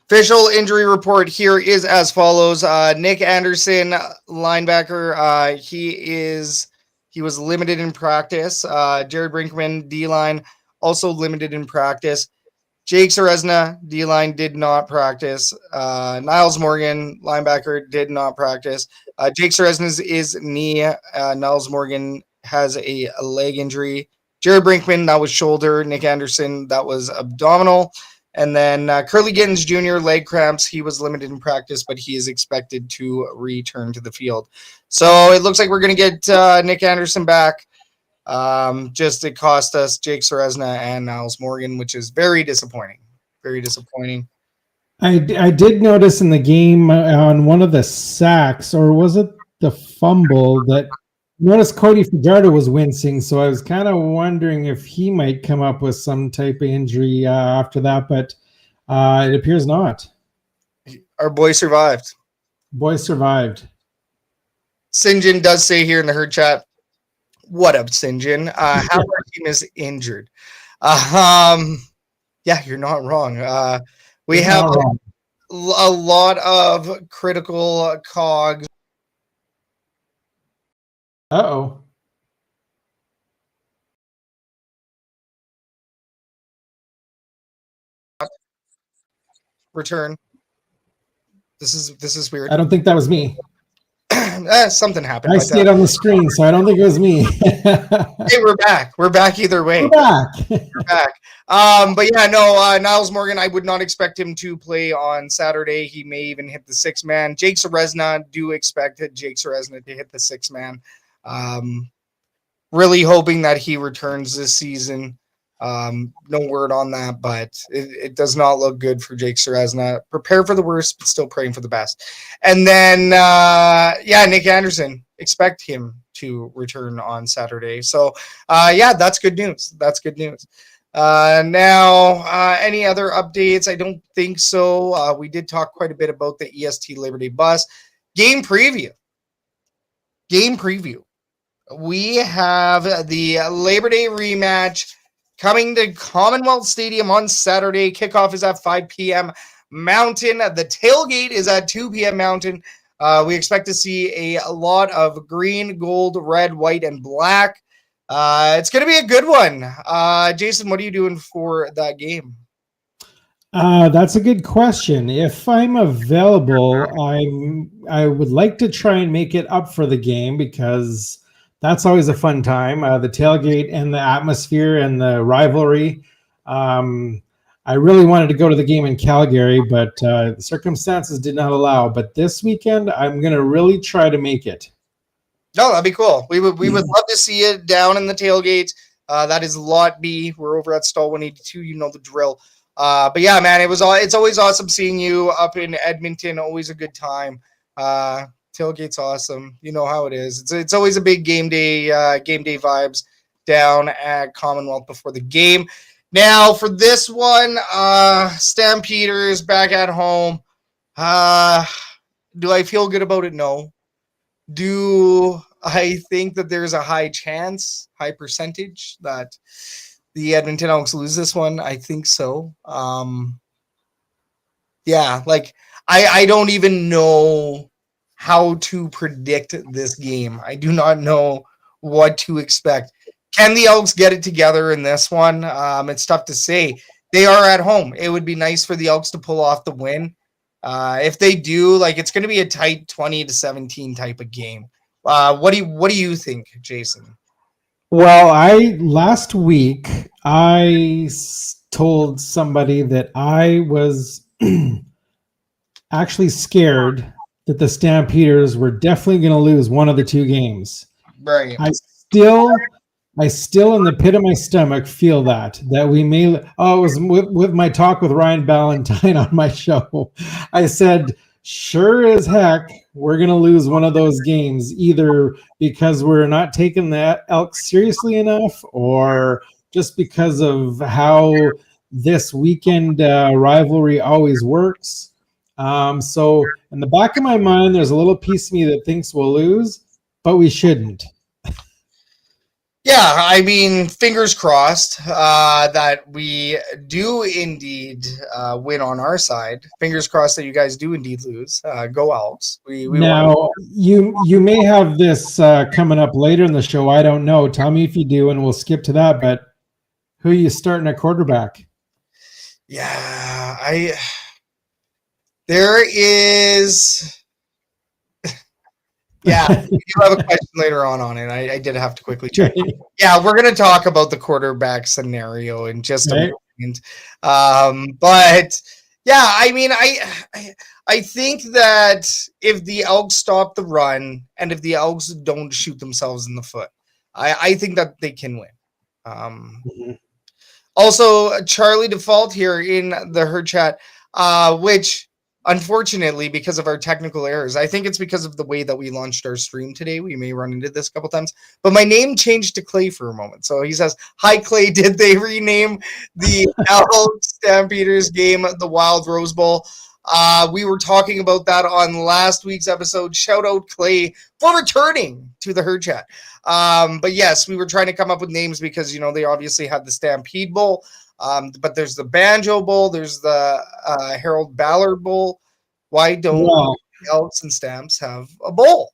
A: Official injury report here is as follows. Nick Anderson, linebacker. He was limited in practice. Jared Brinkman, D-line, also limited in practice. Jake Serezna, D-line, did not practice. Niles Morgan, linebacker, did not practice. Jake Serezna's is knee. Niles Morgan has a leg injury. Jared Brinkman, that was shoulder. Nick Anderson, that was abdominal. And then Curly Gittins Jr., leg cramps. He was limited in practice, but he is expected to return to the field. So it looks like we're going to get Nick Anderson back. Just it cost us Jake Serezna and Niles Morgan, which is very disappointing. Very disappointing.
B: I did notice in the game on one of the sacks, or was it the fumble, that notice Cody Fajardo was wincing, so I was kind of wondering if he might come up with some type of injury after that, but it appears not.
A: Our boy survived. St. John does say here in the herd chat, what up, St. John? Half our team is injured. Yeah, you're not wrong. We have a lot of critical cogs.
B: Uh-oh.
A: Return. This is weird.
B: I don't think that was me.
A: Something happened.
B: I see it on the screen, so I don't think it was me.
A: Hey, we're back. We're back either way.
B: We're back.
A: But yeah, no, Niles Morgan, I would not expect him to play on Saturday. He may even hit the 6-man. Jake Serezna, do expect Jake Serezna to hit the 6-man. Really hoping that he returns this season. No word on that, but it does not look good for Jake Serezna. Prepare for the worst, but still praying for the best. And then, Nick Anderson, expect him to return on Saturday. So, that's good news. Now, any other updates? I don't think so. We did talk quite a bit about the EST Labor Day bus. Game preview. We have the Labor Day rematch coming to Commonwealth Stadium on Saturday. Kickoff is at 5 p.m. Mountain. The tailgate is at 2 p.m. Mountain. We expect to see a lot of green, gold, red, white, and black. It's going to be a good one. Jason, what are you doing for that game?
B: That's a good question. If I'm available, I would like to try and make it up for the game, because that's always a fun time. The tailgate and the atmosphere and the rivalry. I really wanted to go to the game in Calgary, but the circumstances did not allow. But this weekend, I'm going to really try to make it.
A: No, that'd be cool. We would love to see it down in the tailgate. That is Lot B. We're over at Stall 182. You know the drill. But yeah, man, it's always awesome seeing you up in Edmonton. Always a good time. Tailgate's awesome. You know how it is. It's always a big game day vibes down at Commonwealth before the game. Now for this one, Stampeders back at home. Do I feel good about it? No. Do I think that there's a high chance, high percentage that the Edmonton Elks lose this one? I think so. Yeah, like I don't even know how to predict this game. I do not know what to expect. Can the Elks get it together in this one? It's tough to say. They are at home. It would be nice for the Elks to pull off the win. If they do, like, it's going to be a tight 20-17 type of game. What do you think, Jason?
B: Well, last week I told somebody that I was actually scared that the Stampeders were definitely going to lose one of the two games.
A: Right.
B: I still in the pit of my stomach feel that we may. Oh, it was with my talk with Ryan Ballantyne on my show. I said, sure as heck, we're going to lose one of those games, either because we're not taking the Elks seriously enough, or just because of how this weekend rivalry always works. So in the back of my mind, there's a little piece of me that thinks we'll lose, but we shouldn't.
A: Yeah, I mean, fingers crossed that we do indeed win on our side. Fingers crossed that you guys do indeed lose. Go Elks. We
B: now, you may have this coming up later in the show. I don't know. Tell me if you do, and we'll skip to that. But who are you starting at quarterback?
A: Yeah, there is... Yeah, we do have a question later on it. I did have to quickly check. Yeah, we're going to talk about the quarterback scenario in just a moment. But yeah, I mean, I think that if the Elks stop the run and if the Elks don't shoot themselves in the foot, I think that they can win. Also, Charlie Default here in the Herd Chat, which... Unfortunately, because of our technical errors, I think it's because of the way that we launched our stream today. We may run into this a couple times, but my name changed to Clay for a moment. So he says, hi, Clay. Did they rename the Elks Stampeders game the Wild Rose Bowl? We were talking about that on last week's episode. Shout out Clay for returning to the Herd Chat. But yes, we were trying to come up with names because, you know, they obviously had the Stampede Bowl. But there's the Banjo Bowl, there's the Harold Ballard Bowl. Why don't Elks and Stamps have a bowl?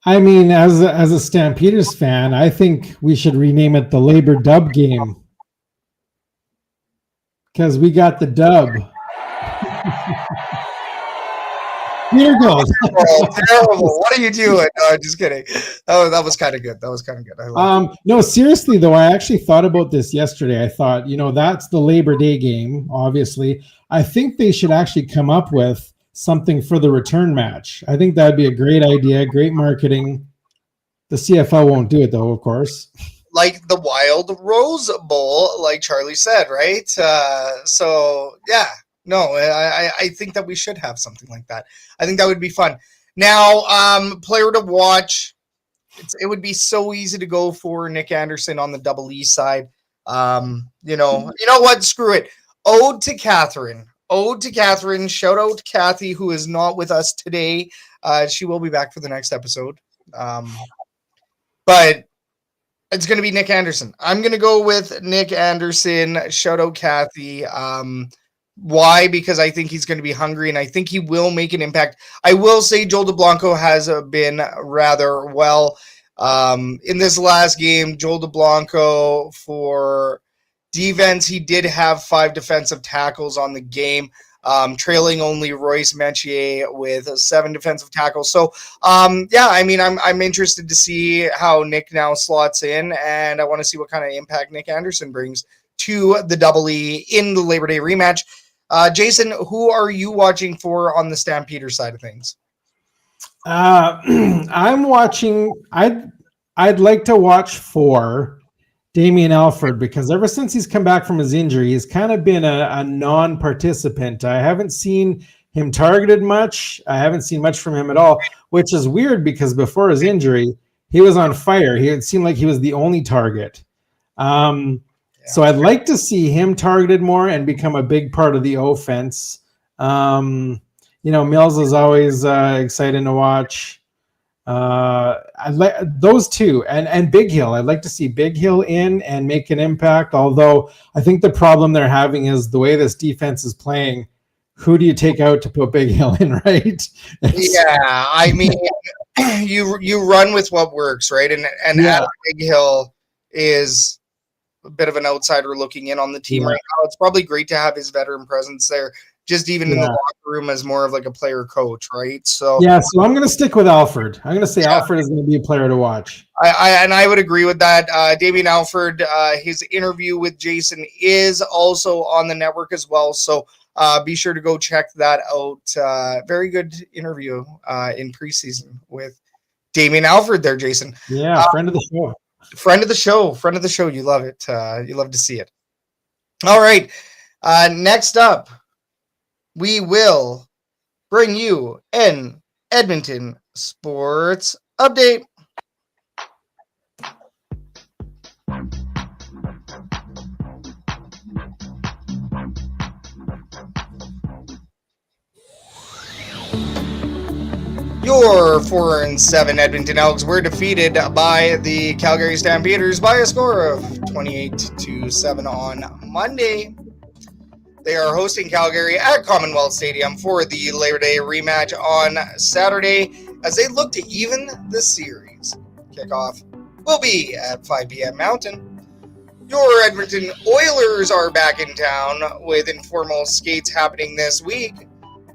B: I mean, as a Stampeders fan, I think we should rename it the Labor Dub game because we got the dub. Here goes.
A: Terrible. What are you doing? No, just kidding. That was kind of good.
B: No, seriously though, I actually thought about this yesterday. I thought, you know, that's the Labor Day game, obviously. I think they should actually come up with something for the return match. I think that'd be a great idea, great marketing. The CFL won't do it though, of course.
A: Like the Wild Rose Bowl, like Charlie said, right? So yeah. No, I think that we should have something like that. I think that would be fun. Now, player to watch. It would be so easy to go for Nick Anderson on the Double E side. You know what? Screw it. Ode to Catherine. Shout out Kathy, who is not with us today. She will be back for the next episode. But it's going to be Nick Anderson. I'm going to go with Nick Anderson. Shout out Kathy. Why? Because I think he's going to be hungry, and I think he will make an impact. I will say Joel DeBlanco has been rather well. In this last game, Joel DeBlanco for defense, he did have 5 defensive tackles on the game, trailing only Royce Metier with 7 defensive tackles. So, yeah, I mean, I'm interested to see how Nick now slots in, and I want to see what kind of impact Nick Anderson brings to the Double E in the Labor Day rematch. Jason, who are you watching for on the Stampeder side of things?
B: I'm watching. I'd like to watch for Damian Alford because ever since he's come back from his injury, he's kind of been a non-participant. I haven't seen him targeted much. I haven't seen much from him at all, which is weird because before his injury, he was on fire. It seemed like he was the only target. So I'd like to see him targeted more and become a big part of the offense. Mills is always exciting to watch. I like those two and Big Hill. I'd like to see Big Hill in and make an impact. Although I think the problem they're having is the way this defense is playing. Who do you take out to put Big Hill in, right?
A: Yeah, I mean, you run with what works, right? And Adam Big Hill is a bit of an outsider looking in on the team right now. It's probably great to have his veteran presence there, just even in the locker room as more of like a player coach, right? So
B: so I'm going to stick with Alfred. I'm going to say Alfred is going to be a player to watch.
A: I would agree with that. Damien Alfred, his interview with Jason is also on the network as well. So be sure to go check that out. Very good interview in preseason with Damien Alfred there, Jason.
B: Yeah, friend of the show.
A: Friend of the show. You love it. You love to see it. All right. Next up, we will bring you an Edmonton sports update. Your 4-7 Edmonton Elks were defeated by the Calgary Stampeders by a score of 28-7 on Monday. They are hosting Calgary at Commonwealth Stadium for the Labor Day rematch on Saturday as they look to even the series. Kickoff will be at 5 p.m. Mountain. Your Edmonton Oilers are back in town with informal skates happening this week.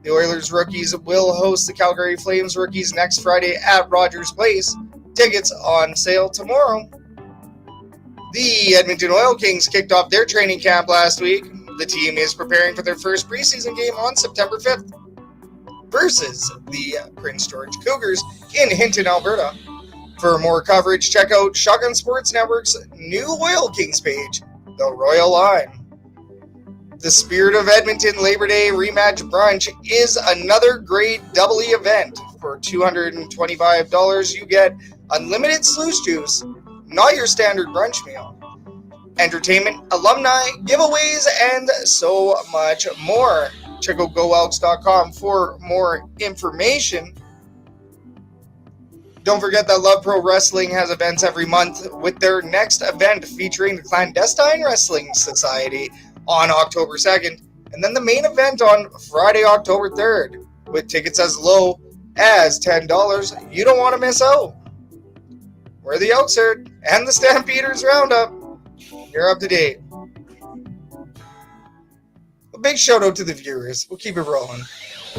A: The Oilers rookies will host the Calgary Flames rookies next Friday at Rogers Place. Tickets on sale tomorrow. The Edmonton Oil Kings kicked off their training camp last week. The team is preparing for their first preseason game on September 5th versus the Prince George Cougars in Hinton, Alberta. For more coverage, check out Shotgun Sports Network's new Oil Kings page, The Royal Line. The Spirit of Edmonton Labor Day Rematch Brunch is another great double E event. For $225, you get unlimited sluice juice, not your standard brunch meal, entertainment, alumni, giveaways, and so much more. Check out goelks.com for more information. Don't forget that Love Pro Wrestling has events every month with their next event featuring the Clandestine Wrestling Society on October 2nd, and then the main event on Friday, October 3rd, with tickets as low as $10. You don't want to miss out. We're the Elks Herd and the Stampeders Roundup. You're up to date. A big shout out to the viewers. We'll keep it rolling.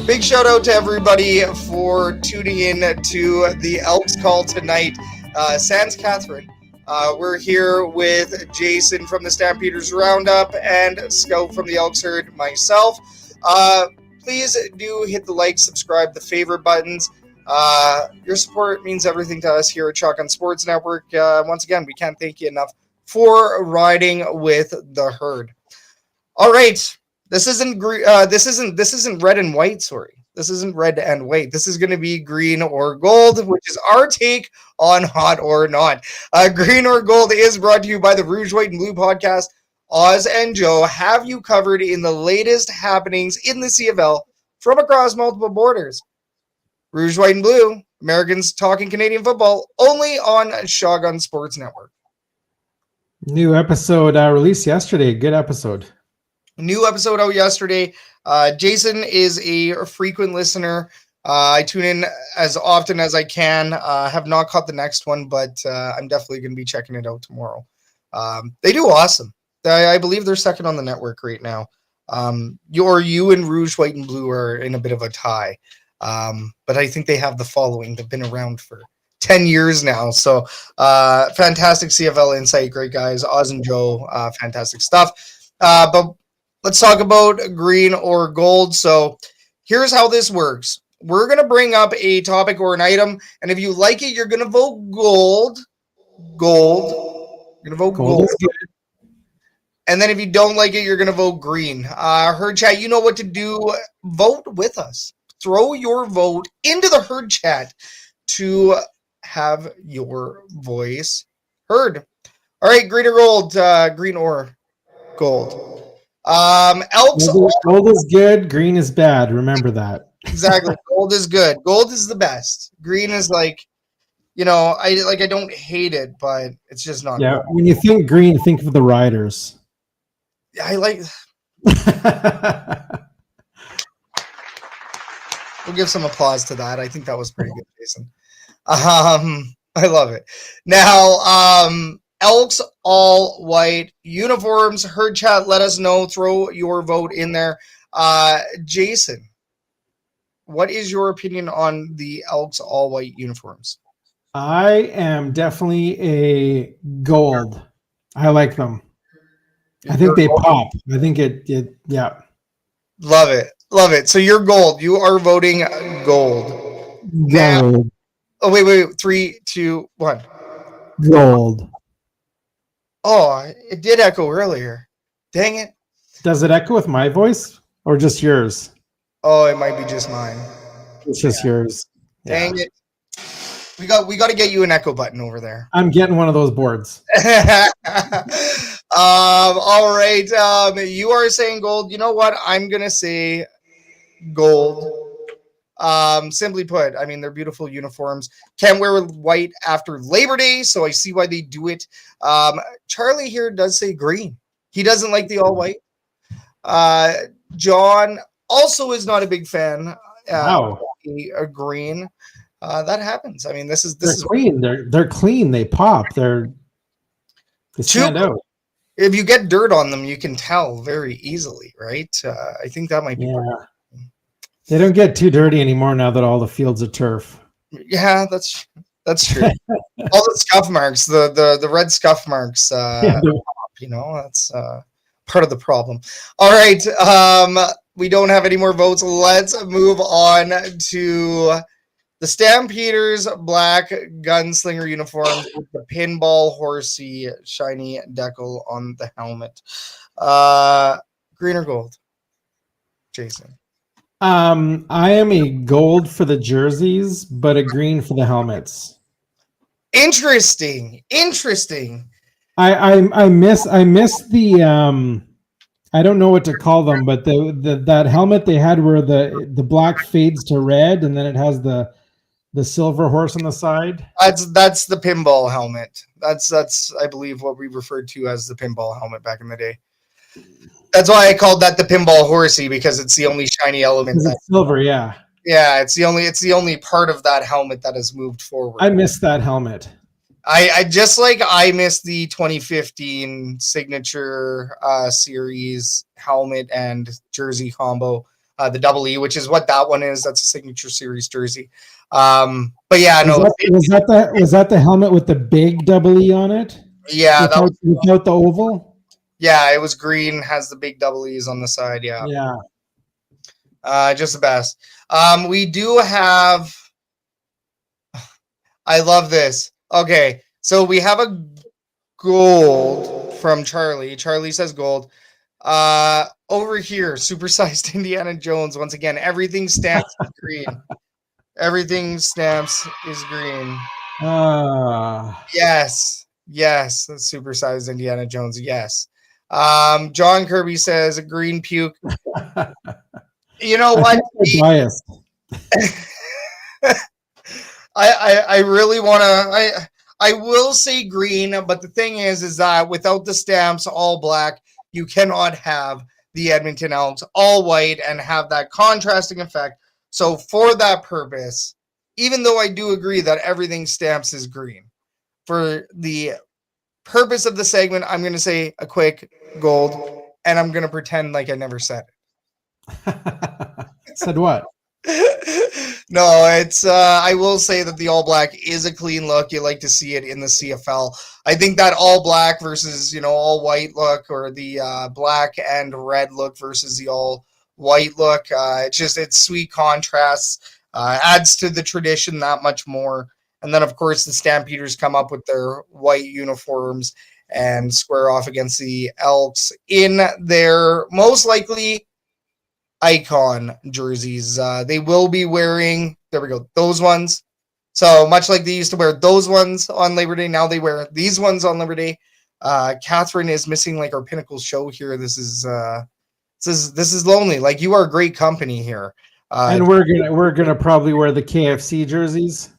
A: Big shout out to everybody for tuning in to the Elks Call tonight. Sans Catherine. We're here with Jason from the Stampeders Roundup and Scout from the Elks Herd, myself. Please do hit the like, subscribe, the favorite buttons. Your support means everything to us here at Shotgun Sports Network. Once again, we can't thank you enough for riding with the herd. All right, this isn't red and white. Sorry. This isn't red and white. This is going to be green or gold, which is our take on hot or not. Green or gold is brought to you by the Rouge, White, and Blue podcast. Oz and Joe have you covered in the latest happenings in the CFL from across multiple borders. Rouge, White, and Blue, Americans talking Canadian football, only on Shotgun Sports Network.
B: New episode released yesterday. Good episode.
A: New episode out yesterday. Jason is a frequent listener. I tune in as often as I can. Have not caught the next one, but I'm definitely going to be checking it out tomorrow. They do awesome. I believe they're second on the network right now. You and Rouge, White, and Blue are in a bit of a tie. But I think they have the following. They've been around for 10 years now. So fantastic CFL insight. Great guys. Oz and Joe, fantastic stuff. But let's talk about green or gold. So here's how this works. We're going to bring up a topic or an item, and if you like it, you're going to vote gold. You're going to vote gold. And then if you don't like it, you're going to vote green. Herd chat, you know what to do. Vote with us. Throw your vote into the herd chat to have your voice heard. All right, green or gold, green or gold. Elks.
B: Gold is good. Green is bad. Remember that.
A: Exactly. Gold is good. Gold is the best. Green is like, I don't hate it, but it's just not.
B: Yeah.
A: Gold.
B: When you think green, think of the Riders.
A: I like. We'll give some applause to that. I think that was pretty good, Jason. I love it. Now, Elks all white uniforms. Herd chat, let us know. Throw your vote in there. Jason, what is your opinion on the Elks all white uniforms?
B: I am definitely a gold. I like them. I think they pop. I think it yeah.
A: Love it. Love it. So you're gold. You are voting gold. Now, oh, wait. 3, 2, 1.
B: Gold.
A: Oh, it did echo earlier. Dang it.
B: Does it echo with my voice or just yours?
A: Oh, it might be just mine.
B: It's just yours.
A: Dang it. We got to get you an echo button over there.
B: I'm getting one of those boards.
A: All right. You are saying gold. You know what? I'm gonna say gold. Simply put, I mean, they're beautiful uniforms. Can't wear white after Labor Day, so I see why they do it. Charlie here does say green. He doesn't like the all white. John also is not a big fan.
B: Wow.
A: A green. That happens. I mean, this is
B: clean. They're clean. They pop. They stand out.
A: If you get dirt on them, you can tell very easily, right? I think that might be.
B: Yeah. They don't get too dirty anymore now that all the fields are turf.
A: Yeah, that's true. All the scuff marks, the red scuff marks. That's part of the problem. All right. We don't have any more votes. Let's move on to the Stampeders black gunslinger uniform with the pinball horsey shiny decal on the helmet. Green or gold? Jason.
B: I am a gold for the jerseys, but a green for the helmets.
A: Interesting.
B: I miss the I don't know what to call them, but that helmet they had where the black fades to red and then it has the silver horse on the side.
A: That's the pinball helmet. That's I believe what we referred to as the pinball helmet back in the day. That's why I called that the pinball horsey, because it's the only shiny element.
B: It's silver, yeah.
A: Yeah, it's the only part of that helmet that has moved forward.
B: I miss that helmet.
A: I just like I missed the 2015 signature series helmet and jersey combo, the double E, which is what that one is. That's a signature series jersey. But yeah,
B: was that the helmet with the big double E on it?
A: Yeah,
B: without the oval.
A: Yeah, it was green, has the big double E's on the side. Yeah. Just the best. We do have. I love this. Okay, so we have a gold from Charlie. Charlie says gold. Over here, supersized Indiana Jones. Once again, everything stamps is green. Everything stamps is green. Yes, the supersized Indiana Jones. Yes. John Kirby says green puke. You know what?
B: Biased.
A: I really want to. I will say green, but the thing is that without the stamps all black, you cannot have the Edmonton Elks all white and have that contrasting effect. So for that purpose, even though I do agree that everything stamps is green, for the purpose of the segment, I'm going to say a quick gold, and I'm going to pretend like I never said
B: it. Said what?
A: No, it's I will say that the all black is a clean look. You like to see it in the CFL. I think that all black versus all white look, or the black and red look versus the all white look, it's sweet contrasts, adds to the tradition that much more. And then of course the Stampeders come up with their white uniforms and square off against the Elks in their most likely icon jerseys. They will be wearing, there we go, those ones. So much like they used to wear those ones on Labor Day, now they wear these ones on Labor Day. Catherine is missing like our pinnacle show here. This is lonely. Like, you are great company here.
B: And we're gonna probably wear the KFC jerseys.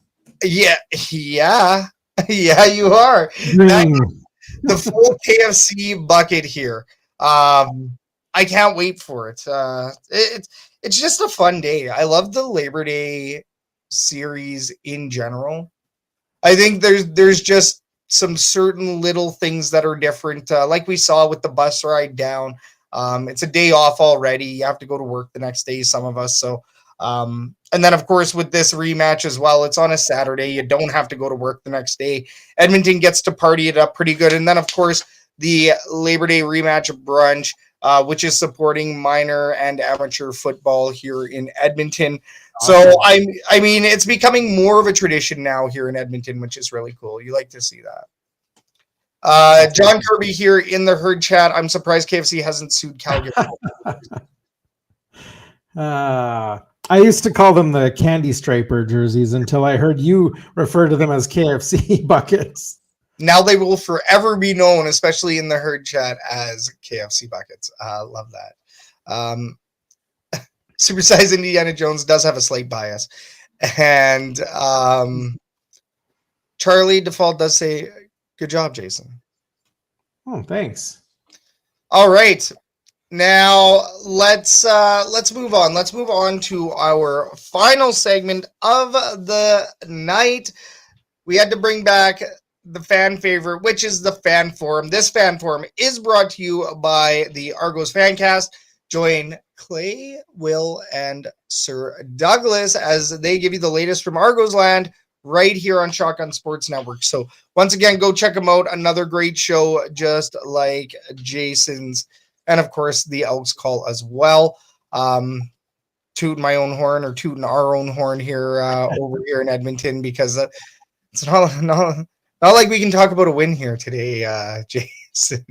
A: Yeah, yeah, you are. The full KFC bucket here. I can't wait for it. It's just a fun day. I love the Labor Day series in general. I think there's just some certain little things that are different, like we saw with the bus ride down. It's a day off already. You have to go to work the next day, some of us. So, and then of course with this rematch as well, it's on a Saturday. You don't have to go to work the next day. Edmonton gets to party it up pretty good. And then of course the Labor Day rematch brunch, which is supporting minor and amateur football here in Edmonton. So I mean, it's becoming more of a tradition now here in Edmonton, which is really cool. You like to see that. John Kirby here in the herd chat. I'm surprised KFC hasn't sued Calgary.
B: I used to call them the candy striper jerseys until I heard you refer to them as KFC buckets.
A: Now they will forever be known, especially in the herd chat, as KFC buckets. Love that. Supersized Indiana Jones does have a slight bias. And Charlie Default does say, good job, Jason.
B: Oh, thanks.
A: All right. Now let's move on. Let's move on to our final segment of the night. We had to bring back the fan favorite, which is the fan forum. This fan forum is brought to you by the Argos Fancast. Join Clay, Will, and Sir Douglas as they give you the latest from Argos land right here on Shotgun Sports Network. So once again, go check them out. Another great show, just like Jason's, and of course the Elks Call as well. Tooting my own horn, or tooting our own horn here over here in Edmonton, because it's not like we can talk about a win here today, Jason.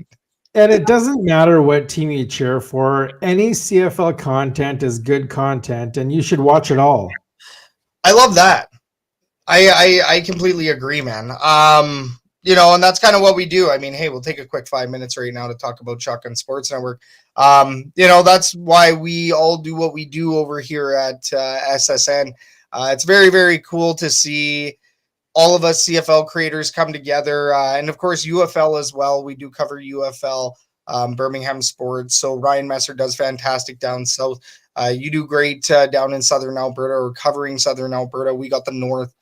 B: And it doesn't matter what team you cheer for. Any CFL content is good content, and you should watch it all.
A: I love that. I completely agree, man. And that's kind of what we do. I mean, hey, we'll take a quick 5 minutes right now to talk about Shotgun Sports Network. That's why we all do what we do over here at SSN. It's very, very cool to see all of us CFL creators come together, and of course UFL as well. We do cover UFL, Birmingham sports. So Ryan Messer does fantastic down south. You do great down in Southern Alberta, or covering Southern Alberta. We got the North.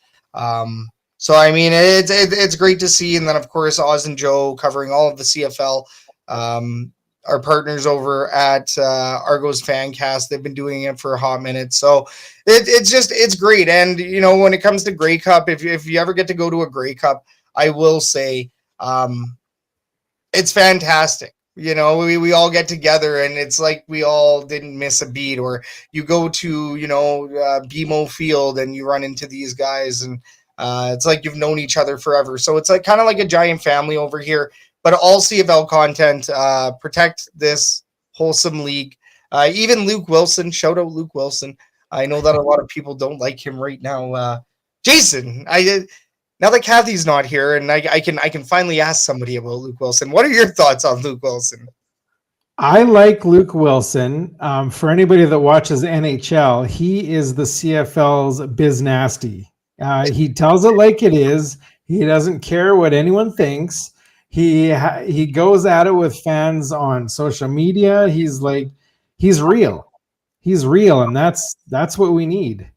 A: So I mean, it's great to see. And then of course Oz and Joe covering all of the CFL. Our partners over at Argos Fancast, they've been doing it for a hot minute. So it's great. And, when it comes to Grey Cup, if you ever get to go to a Grey Cup, I will say it's fantastic. We all get together and it's like we all didn't miss a beat. Or you go to, BMO Field and you run into these guys, and it's like you've known each other forever. So it's like kind of like a giant family over here. But all CFL content, protect this wholesome league. Even Luke Wilson, shout out Luke Wilson. I know that a lot of people don't like him right now. Jason, now that Kathy's not here, and I can finally ask somebody about Luke Wilson. What are your thoughts on Luke Wilson?
B: I like Luke Wilson. For anybody that watches NHL, he is the CFL's biz nasty. He tells it like it is. He doesn't care what anyone thinks. He goes at it with fans on social media. He's real. He's real, and that's what we need.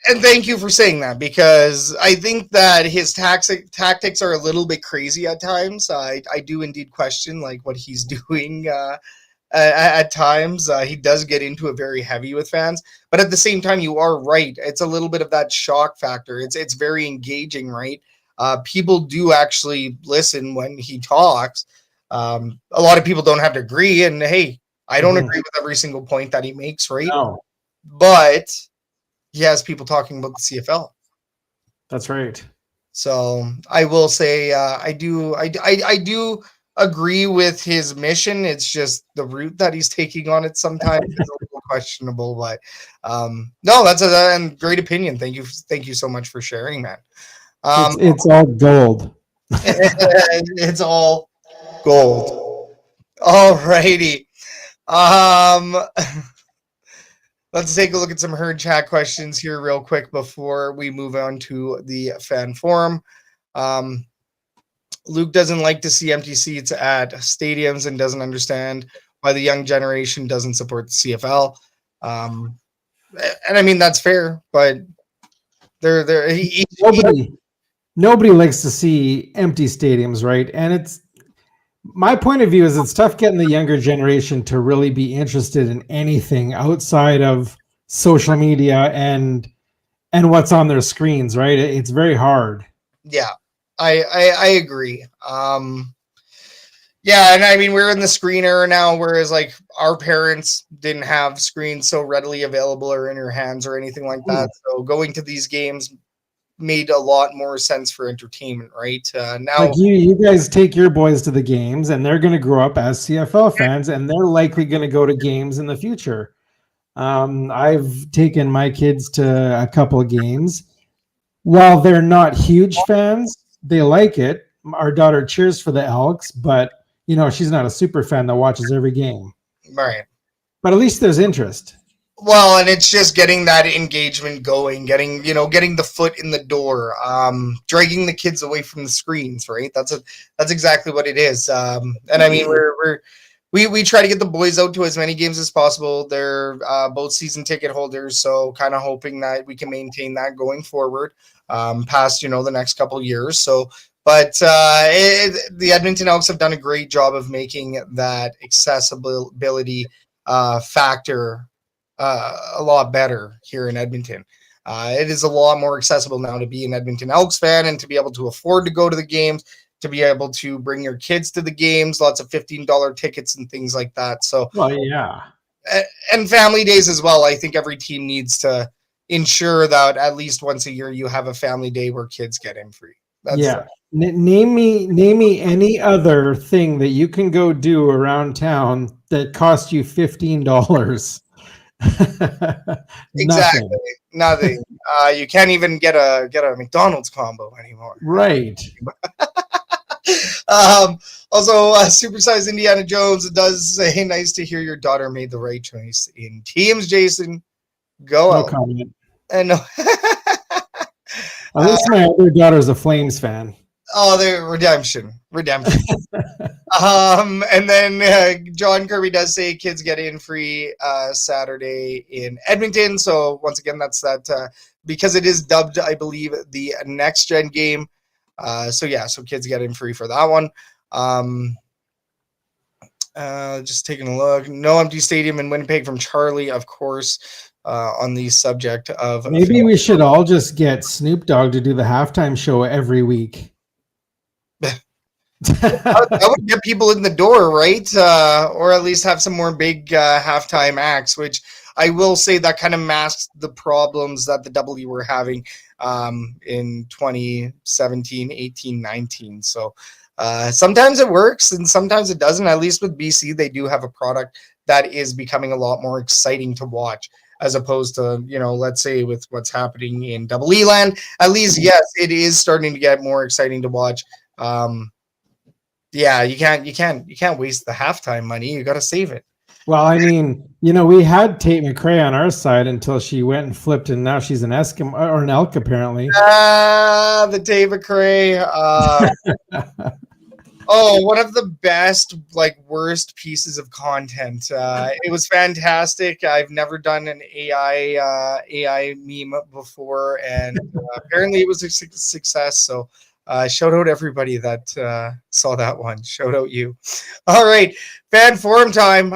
A: And thank you for saying that, because I think that his tactics are a little bit crazy at times. I do indeed question like what he's doing at times. He does get into it very heavy with fans, but at the same time, you are right. It's a little bit of that shock factor. It's very engaging, right? People do actually listen when he talks. A lot of people don't have to agree. And hey, I don't agree with every single point that he makes, right?
B: No.
A: But he has people talking about the CFL.
B: That's right.
A: So I will say I do agree with his mission. It's just the route that he's taking on it sometimes is a little questionable. But no, that's a great opinion. Thank you so much for sharing that.
B: It's all gold.
A: It's all gold. All righty. Um, let's take a look at some herd chat questions here real quick before we move on to the fan forum. Luke doesn't like to see empty seats at stadiums and doesn't understand why the young generation doesn't support the CFL. And I mean that's fair, but
B: nobody likes to see empty stadiums, right? And it's my point of view is it's tough getting the younger generation to really be interested in anything outside of social media and what's on their screens, right? It's very hard.
A: Yeah, I agree. Yeah, and I mean we're in the screen era now, whereas like our parents didn't have screens so readily available or in your hands or anything like that. So going to these games made a lot more sense for entertainment, right? Now,
B: like you guys take your boys to the games, and they're going to grow up as CFL fans, and they're likely going to go to games in the future. I've taken my kids to a couple of games. While they're not huge fans, they like it. Our daughter cheers for the Elks, but you know she's not a super fan that watches every game.
A: right.
B: But at least there's interest.
A: Well, and it's just getting that engagement going, getting the foot in the door, dragging the kids away from the screens, right? That's exactly what it is. And I mean, we try to get the boys out to as many games as possible. They're both season ticket holders, so kind of hoping that we can maintain that going forward, past the next couple of years. So, but the Edmonton Elks have done a great job of making that accessibility factor a lot better here in Edmonton. It is a lot more accessible now to be an Edmonton Elks fan and to be able to afford to go to the games, to be able to bring your kids to the games, lots of $15 tickets and things like that. So,
B: well, yeah.
A: And family days as well. I think every team needs to ensure that at least once a year you have a family day where kids get in free.
B: Yeah. Name me any other thing that you can go do around town that costs you $15.
A: Exactly. Nothing. You can't even get a McDonald's combo anymore.
B: Right.
A: Also, Supersized Indiana Jones does say, nice to hear your daughter made the right choice in teams, Jason. Go out.
B: Comment.
A: And no.
B: At least my other daughter's a Flames fan.
A: Oh, they're redemption. And then John Kirby does say kids get in free Saturday in Edmonton. So once again, that's that because it is dubbed, I believe, the next gen game. So kids get in free for that one. Just taking a look. No empty stadium in Winnipeg from Charlie, of course. On the subject of
B: maybe we should all just get Snoop Dogg to do the halftime show every week.
A: That would get people in the door, right? Or at least have some more big halftime acts, which I will say that kind of masks the problems that the W were having in 2017, 18, 19. So sometimes it works and sometimes it doesn't. At least with BC, they do have a product that is becoming a lot more exciting to watch, as opposed to, let's say with what's happening in Double E land. At least, yes, it is starting to get more exciting to watch. Yeah, you can't waste the halftime money. You got to save it.
B: Well, I mean, we had Tate McRae on our side until she went and flipped, and now she's an Eskimo or an Elk, apparently.
A: The Tate McRae. One of the best, worst pieces of content. It was fantastic. I've never done an AI meme before, and apparently it was a success. So shout out everybody that saw that one. Shout out you. All right, fan forum time.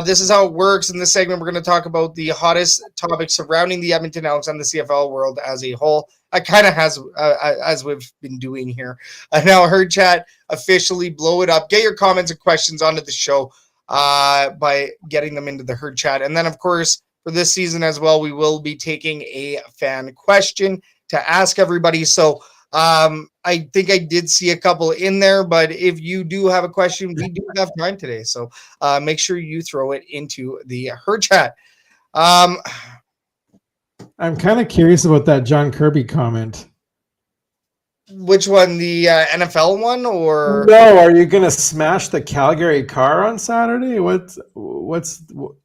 A: This is how it works. In this segment, we're going to talk about the hottest topics surrounding the Edmonton Elks and the CFL world as a whole. I kind of as we've been doing here. Now, Herd Chat, officially blow it up. Get your comments and questions onto the show by getting them into the Herd Chat. And then, of course, for this season as well, we will be taking a fan question to ask everybody. So I think I did see a couple in there, but if you do have a question, we do have time today. So make sure you throw it into the Herd Chat.
B: I'm kind of curious about that John Kirby comment.
A: Which one? The NFL one or?
B: No, are you going to smash the Calgary car on Saturday?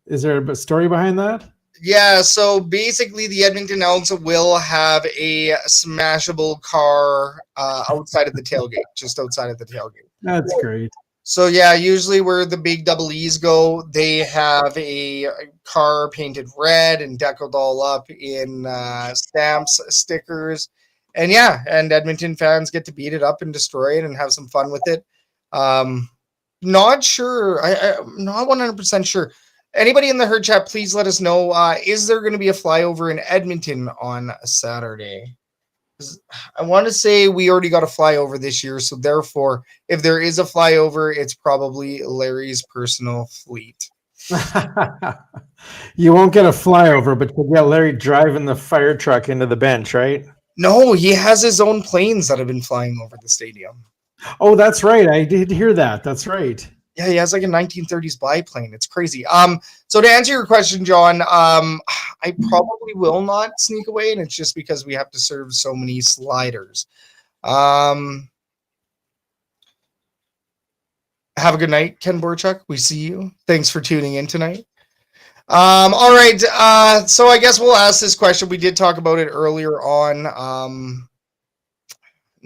B: Is there a story behind that?
A: Yeah, so basically the Edmonton Elks will have a smashable car outside of the tailgate, just outside of the tailgate.
B: That's great.
A: So yeah, usually where the big double E's go, they have a car painted red and decked all up in stamps, stickers, and yeah, and Edmonton fans get to beat it up and destroy it and have some fun with it. Not sure, I'm not 100% sure. Anybody in the herd chat, please let us know. Is there going to be a flyover in Edmonton on Saturday? I want to say we already got a flyover this year, so therefore, if there is a flyover, it's probably Larry's personal fleet.
B: You won't get a flyover, but you'll get Larry driving the fire truck into the bench, right?
A: No, he has his own planes that have been flying over the stadium.
B: Oh, that's right. I did hear that. That's right.
A: Yeah, he has like a 1930s biplane. It's crazy. So to answer your question, John, I probably will not sneak away, and it's just because we have to serve so many sliders. Have a good night, Ken Borchuk. We see you. Thanks for tuning in tonight. All right. So I guess we'll ask this question. We did talk about it earlier on.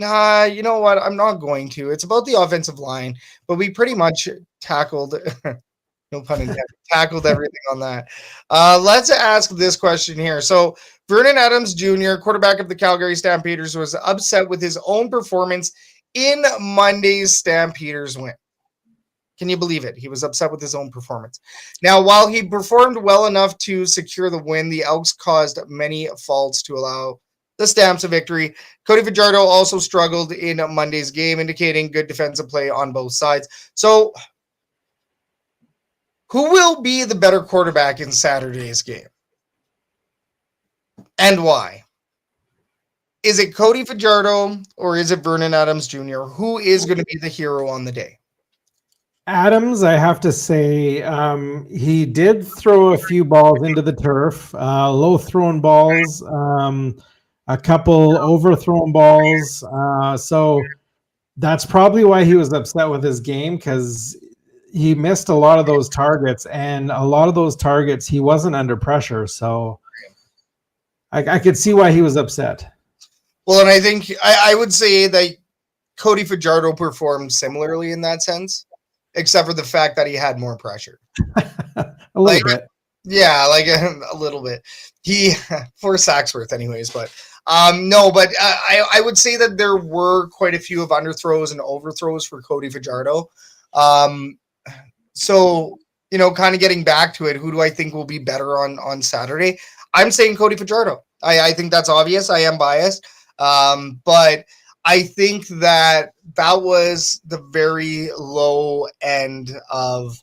A: Nah, you know what? I'm not going to. It's about the offensive line, but we pretty much tackled, no pun intended, tackled everything on that. Let's ask this question here. So Vernon Adams Jr., quarterback of the Calgary Stampeders, was upset with his own performance in Monday's Stampeders win. Can you believe it? He was upset with his own performance. Now, while he performed well enough to secure the win, the Elks caused many faults to allow the Stamps a victory. Cody Fajardo also struggled in Monday's game, indicating good defensive play on both sides. So, who will be the better quarterback in Saturday's game? And why? Is it Cody Fajardo or is it Vernon Adams Jr.? Who is going to be the hero on the day?
B: Adams, I have to say, he did throw a few balls into the turf, low thrown balls, a couple overthrown balls. So that's probably why he was upset with his game, because he missed a lot of those targets, and a lot of those targets he wasn't under pressure. So I could see why he was upset. Well,
A: and I think I would say that Cody Fajardo performed similarly in that sense, except for the fact that he had more pressure.
B: A little bit.
A: Yeah, like a little bit. He, for Saxworth anyways, but no, but I would say that there were quite a few of underthrows and overthrows for Cody Fajardo. So, you know, kind of getting back to it, who do I think will be better on Saturday? I'm saying Cody Fajardo. I think that's obvious. I am biased. But I think that was the very low end of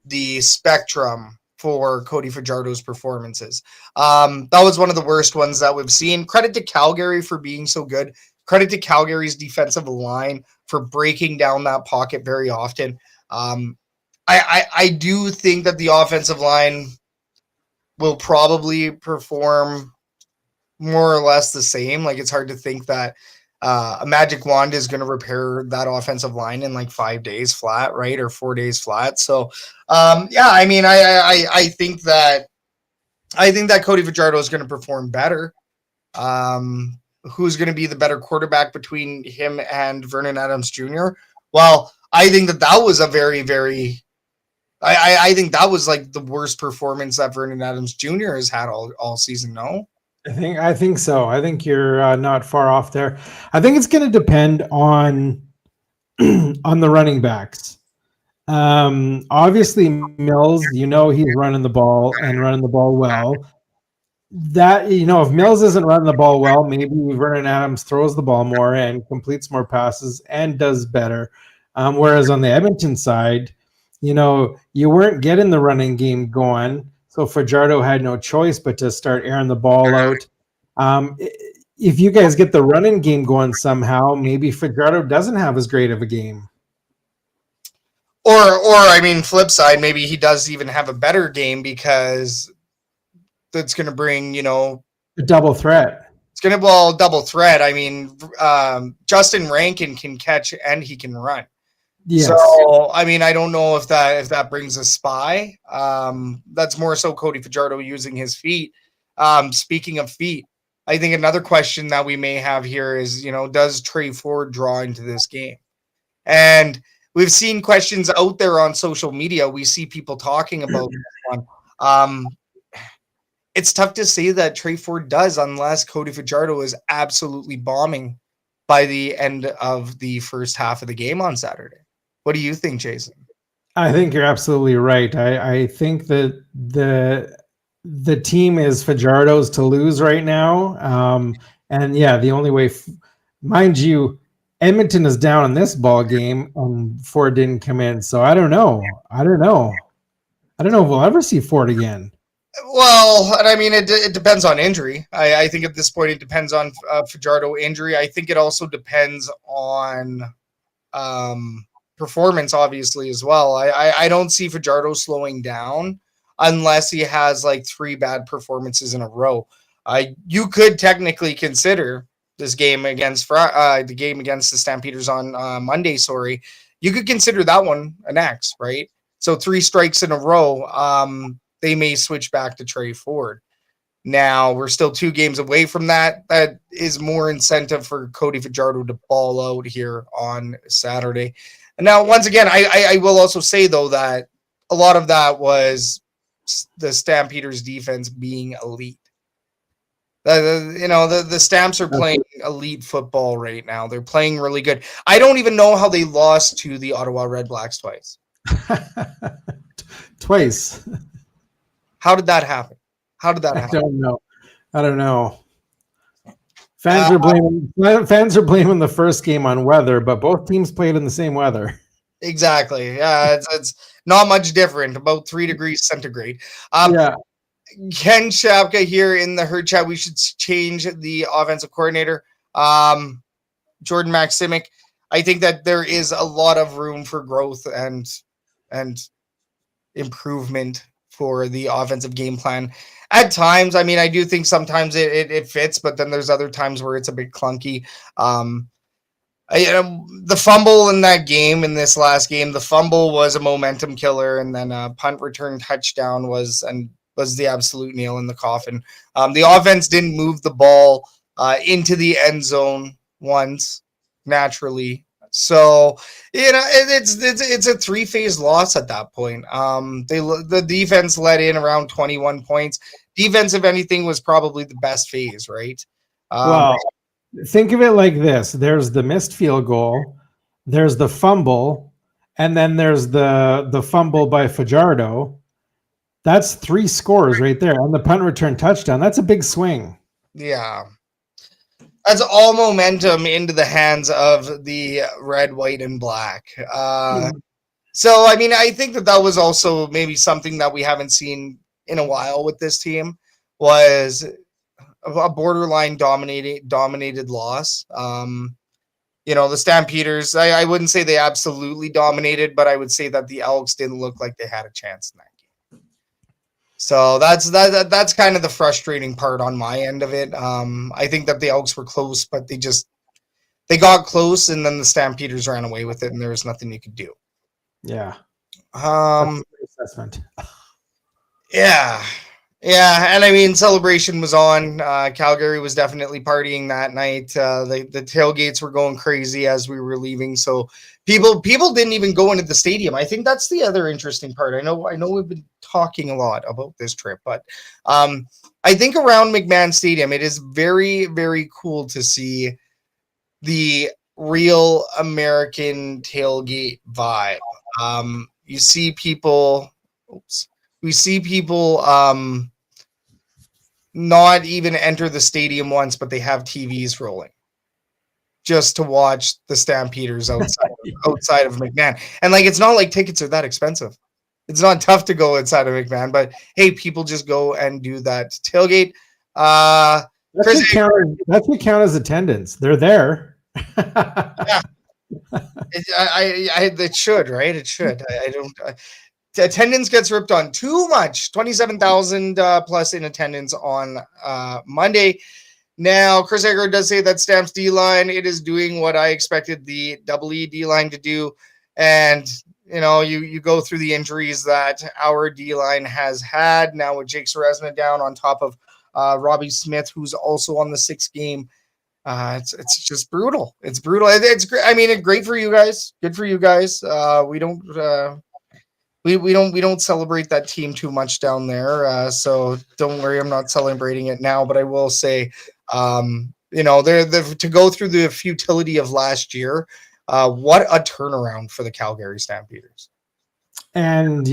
A: the spectrum for Cody Fajardo's performances. That was one of the worst ones that we've seen. Credit to Calgary for being so good. Credit to Calgary's defensive line for breaking down that pocket very often. I do think that the offensive line will probably perform more or less the same. Like, it's hard to think that a magic wand is going to repair that offensive line in like 5 days flat, right? Or 4 days flat. So, yeah, I mean, I think that Cody Fajardo is going to perform better. Who's going to be the better quarterback between him and Vernon Adams Jr.? Well, I think that was a very, very, I think that was like the worst performance that Vernon Adams Jr. has had all season. No?
B: I think so. I think you're not far off there. I think it's going to depend on on the running backs. Obviously, Mills, you know, he's running the ball and running the ball well. That, you know, if Mills isn't running the ball well, maybe Vernon Adams throws the ball more and completes more passes and does better. Whereas on the Edmonton side, you know, you weren't getting the running game going. So Fajardo had no choice but to start airing the ball out. If you guys get the running game going somehow, maybe Fajardo doesn't have as great of a game.
A: Or I mean, flip side, maybe he does even have a better game because that's going to bring, you know,
B: a double threat.
A: It's gonna double threat. I mean, Justin Rankin can catch and he can run. Yes. So I mean, I don't know if that brings a spy. That's more so Cody Fajardo using his feet. Speaking of feet, I think another question that we may have here is, does Trey Ford draw into this game? And we've seen questions out there on social media. We see people talking about this one. It's tough to say that Trey Ford does unless Cody Fajardo is absolutely bombing by the end of the first half of the game on Saturday. What do you think, Jason?
B: I think you're absolutely right. I think that the team is Fajardo's to lose right now. And yeah, the only way, mind you, Edmonton is down in this ball game and Ford didn't come in. So I don't know if we'll ever see Ford again.
A: Well, and I mean, it depends on injury. I think at this point it depends on Fajardo injury. I think it also depends on performance, obviously, as well. I don't see Fajardo slowing down unless he has like 3 bad performances in a row. You could technically consider this game against the Stampeders on Monday. Sorry, you could consider that one an X, right? So 3 strikes in a row. They may switch back to Trey Ford. Now, we're still 2 games away from that. That is more incentive for Cody Fajardo to ball out here on Saturday. And now, once again, I will also say, though, that a lot of that was the Stampeders defense being elite. The Stamps are playing elite football right now. They're playing really good. I don't even know how they lost to the Ottawa Red Blacks twice.
B: Twice.
A: How did that happen? I
B: don't know. Fans are blaming the first game on weather, but both teams played in the same weather.
A: Exactly. Yeah, it's not much different. About 3 degrees centigrade. Ken Shapka here in the herd chat. We should change the offensive coordinator. Jordan Maximic. I think that there is a lot of room for growth and improvement for the offensive game plan. At times, I mean, I do think sometimes it fits, but then there's other times where it's a bit clunky. The fumble in that game, in this last game, the fumble was a momentum killer, and then a punt return touchdown was the absolute nail in the coffin. The offense didn't move the ball into the end zone once naturally. So, it's a 3-phase loss at that point. The defense let in around 21 points. Defense, if anything, was probably the best phase, right?
B: Well, think of it like this. There's the missed field goal, there's the fumble, and then there's the fumble by Fajardo. That's 3 scores right there. And the punt return touchdown, that's a big swing.
A: Yeah. That's all momentum into the hands of the red, white, and black. So, I mean, I think that was also maybe something that we haven't seen in a while with this team, was a borderline dominated loss. The Stampeders, I wouldn't say they absolutely dominated, but I would say that the Elks didn't look like they had a chance in that game. So that's kind of the frustrating part on my end of it. I think that the Elks were close, but they got close, and then the Stampeders ran away with it, and there was nothing you could do.
B: Yeah.
A: Assessment. Yeah. And I mean, celebration was on. Calgary was definitely partying that night. The tailgates were going crazy as we were leaving. So people didn't even go into the stadium. I think that's the other interesting part. I know we've been talking a lot about this trip, but I think around McMahon Stadium, it is very, very cool to see the real American tailgate vibe. You see people. We see people not even enter the stadium once, but they have TVs rolling just to watch the Stampeders outside of McMahon. And like, it's not like tickets are that expensive. It's not tough to go inside of McMahon, but hey, people just go and do that tailgate.
B: That's what count as attendance. They're there.
A: Yeah. It should, right? It should. Attendance gets ripped on too much. 27,000 plus in attendance on Monday. Now, Chris Egger does say that Stamps D-line, it is doing what I expected the double E D-line to do. And, you go through the injuries that our D-line has had. Now with Jake Seresna down on top of Robbie Smith, who's also on the 6th game. It's just brutal. It's brutal. It's great. I mean, great for you guys. Good for you guys. We don't celebrate that team too much down there. So don't worry, I'm not celebrating it now. But I will say, to go through the futility of last year. What a turnaround for the Calgary Stampeders.
B: And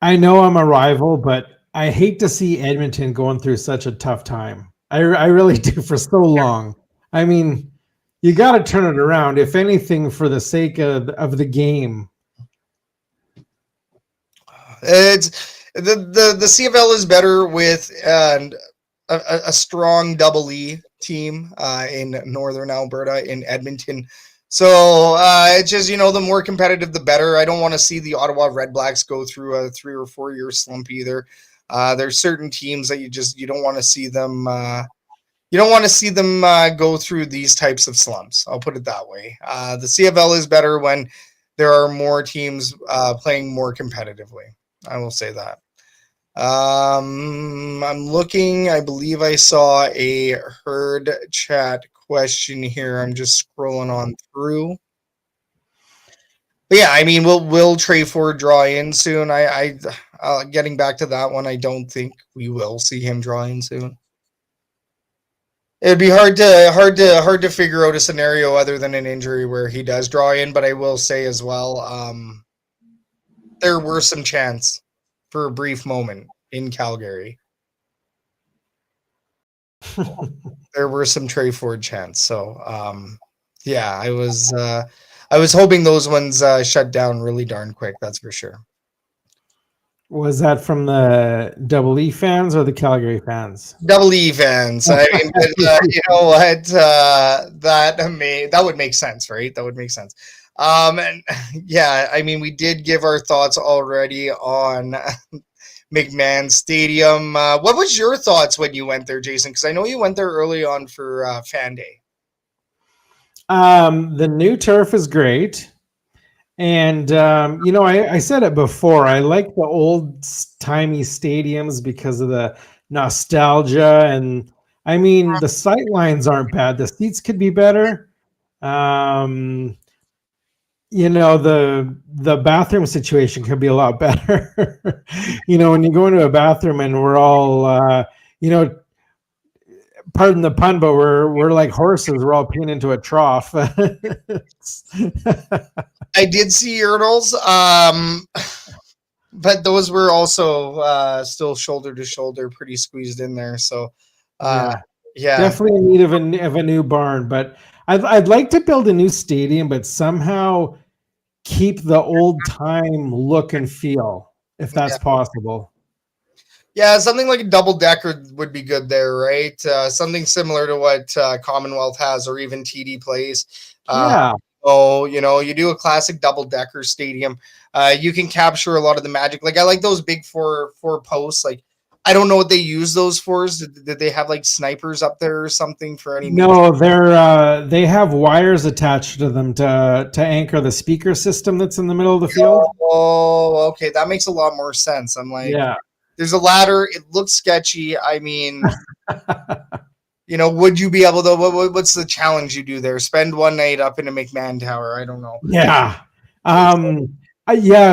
B: I know I'm a rival, but I hate to see Edmonton going through such a tough time. I really do, for so long. I mean, you got to turn it around, if anything, for the sake of the game.
A: It's the CFL is better with a strong double E team in Northern Alberta, in Edmonton. So it's just, the more competitive, the better. I don't want to see the Ottawa Red Blacks go through a 3 or 4 year slump either. There's certain teams that you don't want to see them. You don't want to see them go through these types of slumps. I'll put it that way. The CFL is better when there are more teams playing more competitively. I will say that. I'm looking. I believe I saw a herd chat question here. I'm just scrolling on through. But yeah, I mean, will Trey Ford draw in soon? I getting back to that one, I don't think we will see him draw in soon. It'd be hard to figure out a scenario other than an injury where he does draw in. But I will say as well, there were some chance for a brief moment in Calgary. There were some Trey Ford chants. So yeah, I was hoping those ones shut down really darn quick. That's for sure.
B: Was that from the Double E fans or the Calgary fans?
A: Double E fans. I mean, you know what? That would make sense, right? That would make sense. And yeah, I mean, we did give our thoughts already on McMahon Stadium. What was your thoughts when you went there, Jason? Because I know you went there early on for Fan Day.
B: The new turf is great. And, I said it before, I like the old-timey stadiums because of the nostalgia. And, I mean, the sight lines aren't bad. The seats could be better. The bathroom situation could be a lot better. When you go into a bathroom and we're all, pardon the pun, but we're like horses. We're all peeing into a trough.
A: I did see urinals, but those were also still shoulder to shoulder, pretty squeezed in there. So, yeah,
B: definitely in need of a new barn. But I'd like to build a new stadium, but somehow keep the old time look and feel, if that's possible.
A: Yeah, something like a double decker would be good there, right? Something similar to what Commonwealth has, or even TD plays. So, you do a classic double decker stadium. You can capture a lot of the magic. Like, I like those big four posts. Like, I don't know what they use those for. Did they have like snipers up there or something for any?
B: No, they have wires attached to them to anchor the speaker system that's in the middle of the field.
A: Oh, okay, that makes a lot more sense. I'm like,
B: yeah.
A: There's a ladder. It looks sketchy. I mean, would you be able to? What's the challenge you do there? Spend one night up in a McMahon Tower? I don't know.
B: Yeah,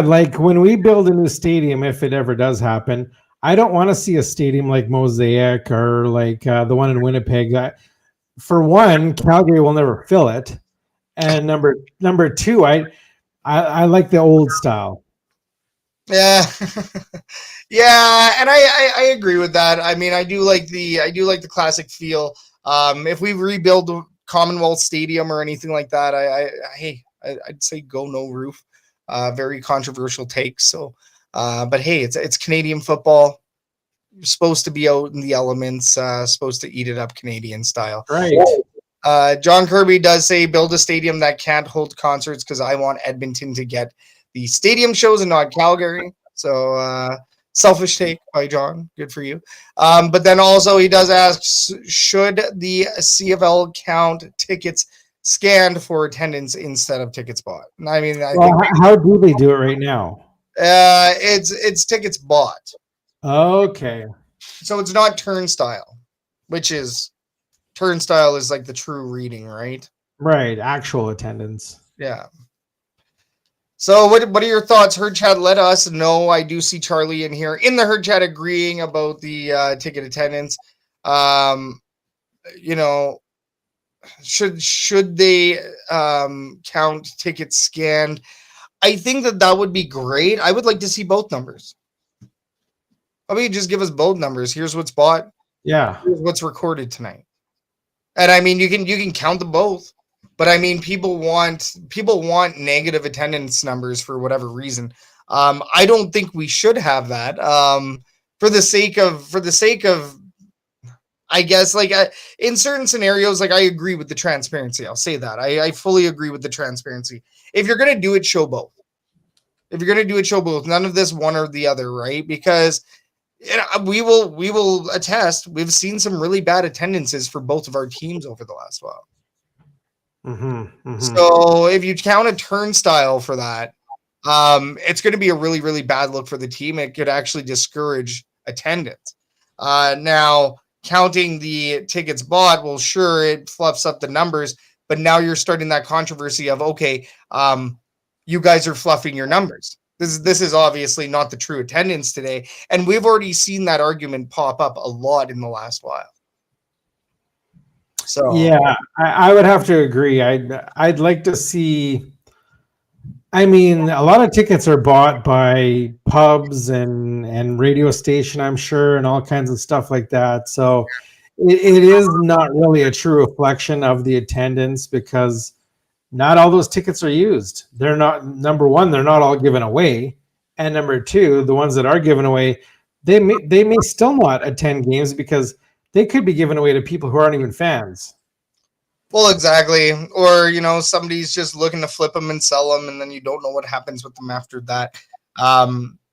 B: like when we build a new stadium, if it ever does happen, I don't want to see a stadium like Mosaic or like the one in Winnipeg. For one, Calgary will never fill it, and number two, I like the old style.
A: Yeah. Yeah, and I agree with that. I mean, I do like the classic feel. If we rebuild the Commonwealth Stadium or anything like that, I'd say go no roof. Very controversial take. So, but hey, it's Canadian football. You're supposed to be out in the elements. Supposed to eat it up Canadian style.
B: Right.
A: John Kirby does say build a stadium that can't hold concerts because I want Edmonton to get the stadium shows and not Calgary. So Selfish take by John. Good for you. But then also he does ask, should the CFL count tickets scanned for attendance instead of tickets bought? I mean, I think
B: how do they do it right now?
A: it's tickets bought.
B: Okay.
A: So it's not turnstile, which is turnstile is like the true reading, right?
B: Right. Actual attendance.
A: Yeah. So what are your thoughts? Herd chat, let us know. I do see Charlie in here in the herd chat agreeing about the ticket attendance. You know, should they count tickets scanned? I think that would be great. I would like to see both numbers. I mean, just give us both numbers. Here's what's bought.
B: Yeah.
A: Here's what's recorded tonight. And I mean, you can count them both. But I mean, people want negative attendance numbers for whatever reason. I don't think we should have that. For the sake of, I guess, like in certain scenarios, like I agree with the transparency. I'll say that I fully agree with the transparency. If you're gonna do it, show both. If you're gonna do it, show both. None of this one or the other, right? Because we will attest. We've seen some really bad attendances for both of our teams over the last while. So if you count a turnstile for that, it's going to be a really, really bad look for the team. It could actually discourage attendance. Now, counting the tickets bought, well, sure, it fluffs up the numbers, but now you're starting that controversy of, okay, you guys are fluffing your numbers. This is obviously not the true attendance today, and we've already seen that argument pop up a lot in the last while. So
B: yeah, I would have to agree. I'd like to see. I mean, a lot of tickets are bought by pubs and radio station, I'm sure, and all kinds of stuff like that. So it is not really a true reflection of the attendance because not all those tickets are used. They're not, number one, they're not all given away, and number two, the ones that are given away, they may still not attend games because they could be given away to people who aren't even fans.
A: Well, exactly. Or, somebody's just looking to flip them and sell them, and then you don't know what happens with them after that.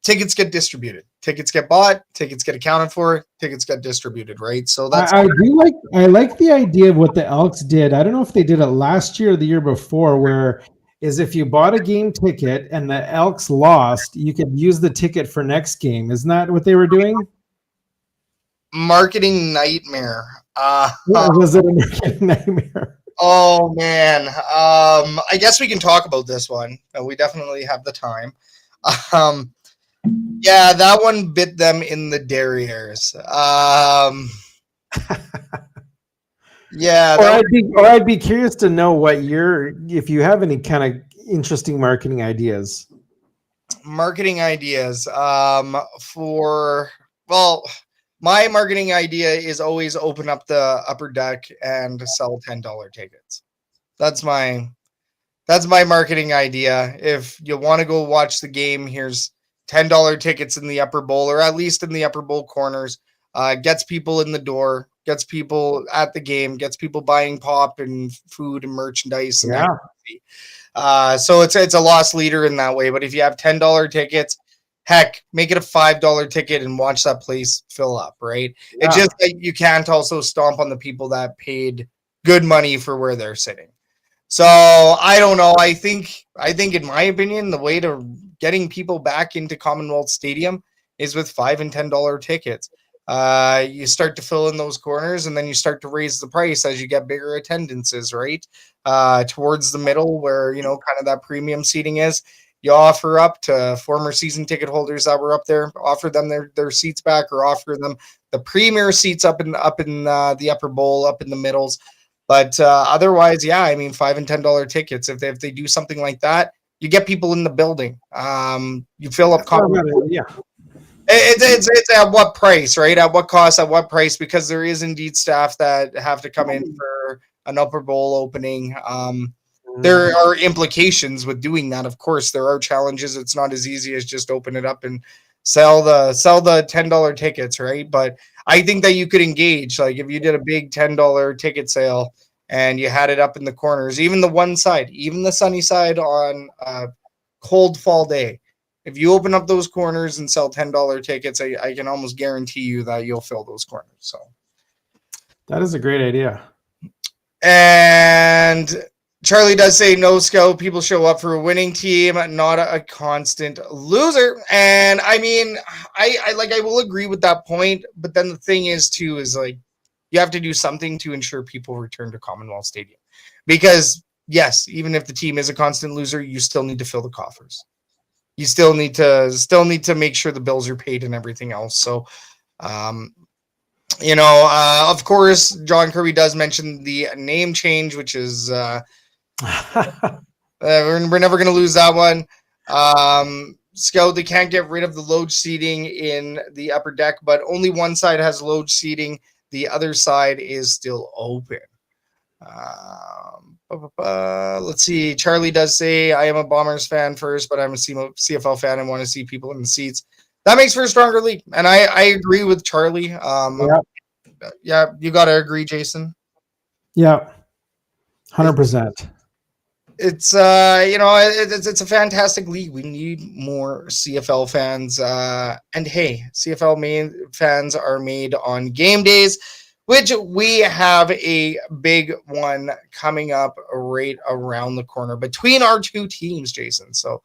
A: Tickets get distributed. Tickets get bought. Tickets get accounted for. Tickets get distributed, right? So that's...
B: I like the idea of what the Elks did. I don't know if they did it last year or the year before, where is if you bought a game ticket and the Elks lost, you could use the ticket for next game. Isn't that what they were doing?
A: Marketing nightmare.
B: Was it a marketing nightmare?
A: Oh man. I guess we can talk about this one. We definitely have the time. Yeah, that one bit them in the derrieres. Yeah.
B: I'd be curious to know if you have any kind of interesting marketing ideas.
A: Marketing ideas. My marketing idea is always open up the upper deck and sell $10 tickets. That's my marketing idea. If you want to go watch the game, here's $10 tickets in the upper bowl, or at least in the upper bowl corners. Gets people in the door, gets people at the game, gets people buying pop and food and merchandise. And so it's a loss leader in that way. But if you have $10 tickets, heck, make it a $5 ticket and watch that place fill up, right? Yeah. It's just that you can't also stomp on the people that paid good money for where they're sitting. So I don't know. I think in my opinion, the way to getting people back into Commonwealth Stadium is with $5 and $10 tickets. You start to fill in those corners, and then you start to raise the price as you get bigger attendances, right? Towards the middle where, kind of that premium seating is. You offer up to former season ticket holders that were up there, offer them their seats back, or offer them the premier seats up in the upper bowl, up in the middles. But otherwise, yeah, I mean, $5 and $10 tickets. If they do something like that, you get people in the building. You fill up.
B: Yeah.
A: It's at what price, right? At what cost? At what price? Because there is indeed staff that have to come in for an upper bowl opening. There are implications with doing that. Of course, there are challenges. It's not as easy as just open it up and sell the $10 tickets, right? But I think that you could engage. Like if you did a big $10 ticket sale and you had it up in the corners, even the one side, even the sunny side on a cold fall day, If you open up those corners and sell $10 tickets, I can almost guarantee you that you'll fill those corners. So
B: that is a great idea.
A: And Charlie does say no scout. People show up for a winning team, not a constant loser. And I mean, I will agree with that point. But then the thing is too, is like, you have to do something to ensure people return to Commonwealth Stadium, because yes, even if the team is a constant loser, you still need to fill the coffers. You still need to make sure the bills are paid and everything else. So, of course, John Kirby does mention the name change, which is we're never going to lose that one. Scout, they can't get rid of the load seating in the upper deck, but only one side has load seating. The other side is still open. Let's see. Charlie does say, I am a Bombers fan first, but I'm a CFL fan and want to see people in the seats. That makes for a stronger league. And I agree with Charlie. Yeah, you got to agree, Jason.
B: Yeah, 100%.
A: It's it's a fantastic league. We need more CFL fans. And hey, CFL fans are made on game days, which we have a big one coming up right around the corner between our two teams, Jason. So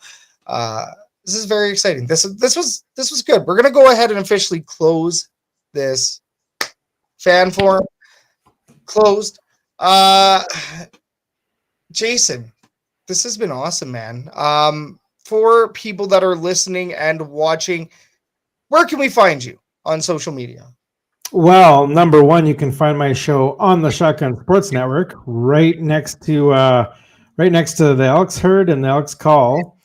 A: this is very exciting. This was good. We're gonna go ahead and officially close this fan forum. Closed. Jason, this has been awesome, man. For people that are listening and watching, where can we find you on social media?
B: Well, number one, you can find my show on the Shotgun Sports Network, right next to the Elks Herd and the Elks Call.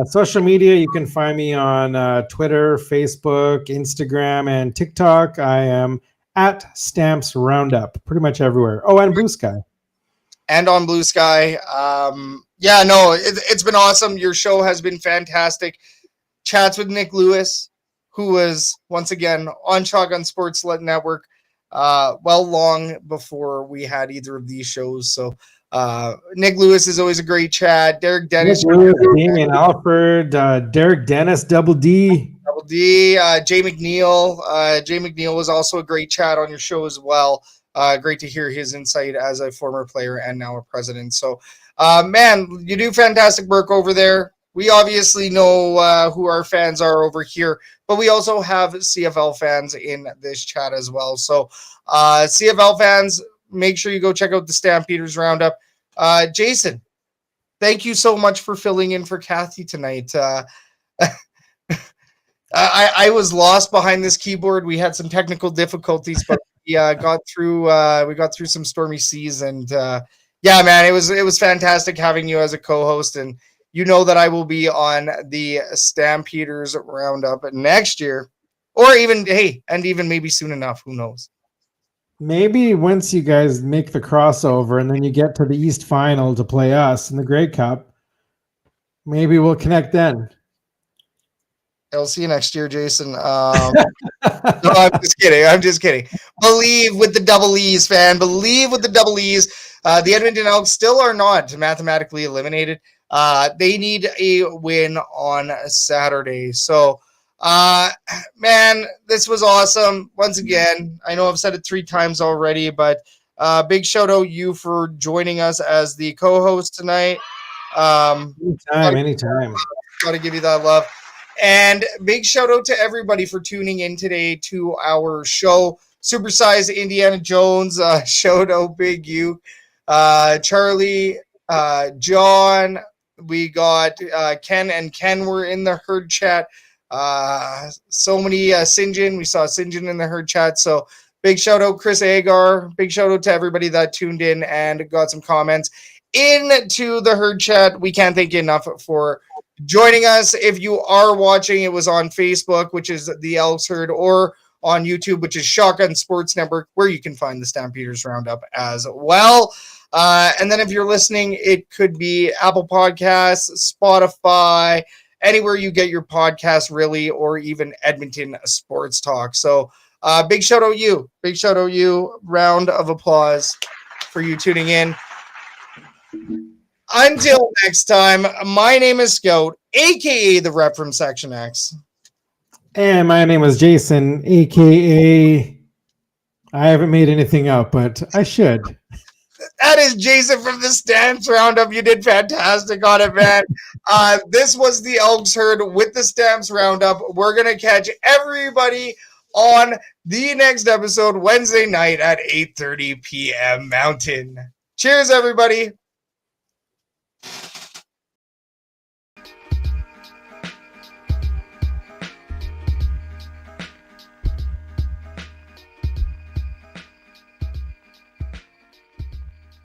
B: Social media, you can find me on Twitter, Facebook, Instagram, and TikTok. I am at Stamps Roundup, pretty much everywhere. Oh, and Blue Sky.
A: And on Blue Sky. It's been awesome. Your show has been fantastic. Chats with Nick Lewis, who was once again on Shotgun Sports Network, long before we had either of these shows. So Nick Lewis is always a great chat. Derek Dennis,
B: Damien Alford, Derek Dennis, Double D,
A: Jay McNeil. Jay McNeil was also a great chat on your show as well. Great to hear his insight as a former player and now a president. So, man, you do fantastic work over there. We obviously know who our fans are over here, but we also have CFL fans in this chat as well. So, CFL fans, make sure you go check out the Stampeders Roundup. Jason, thank you so much for filling in for Kathy tonight. I was lost behind this keyboard. We had some technical difficulties, but we got through some stormy seas, and yeah, man, it was fantastic having you as a co-host. And you know that I will be on the Stampeders Roundup next year, or even maybe soon enough. Who knows?
B: Maybe once you guys make the crossover and then you get to the East Final to play us in the Grey Cup, maybe we'll connect then.
A: I'll see you next year, Jason. No, I'm just kidding. Believe with the double E's, fan. Believe with the double E's. The Edmonton Elks still are not mathematically eliminated. They need a win on Saturday. So, man, this was awesome. Once again, I know I've said it 3 times already, but big shout out you for joining us as the co-host tonight.
B: Anytime.
A: Got to give you that love. And big shout out to everybody for tuning in today to our show. Supersize Indiana Jones, shout out Big U, Charlie, John. We got Ken, and Ken were in the herd chat. So many Sinjin. We saw Sinjin in the herd chat. So big shout out Chris Agar. Big shout out to everybody that tuned in and got some comments into the herd chat. We can't thank you enough for joining us. If you are watching, it was on Facebook, which is the Elks Herd, or on YouTube, which is Shotgun Sports Network, where you can find the Stampeders Roundup as well. And then if you're listening, it could be Apple Podcasts, Spotify, anywhere you get your podcast, really, or even Edmonton Sports Talk. So big shout out you. Big shout out you. Round of applause for you tuning in. Until next time, my name is Scout, aka the rep from Section X.
B: And my name is Jason, aka I haven't made anything up, but I should.
A: That is Jason from the Stampeders Roundup. You did fantastic on it, man. This was the Elks Herd with the Stampeders Roundup. We're going to catch everybody on the next episode Wednesday night at 8:30 p.m. Mountain. Cheers, everybody.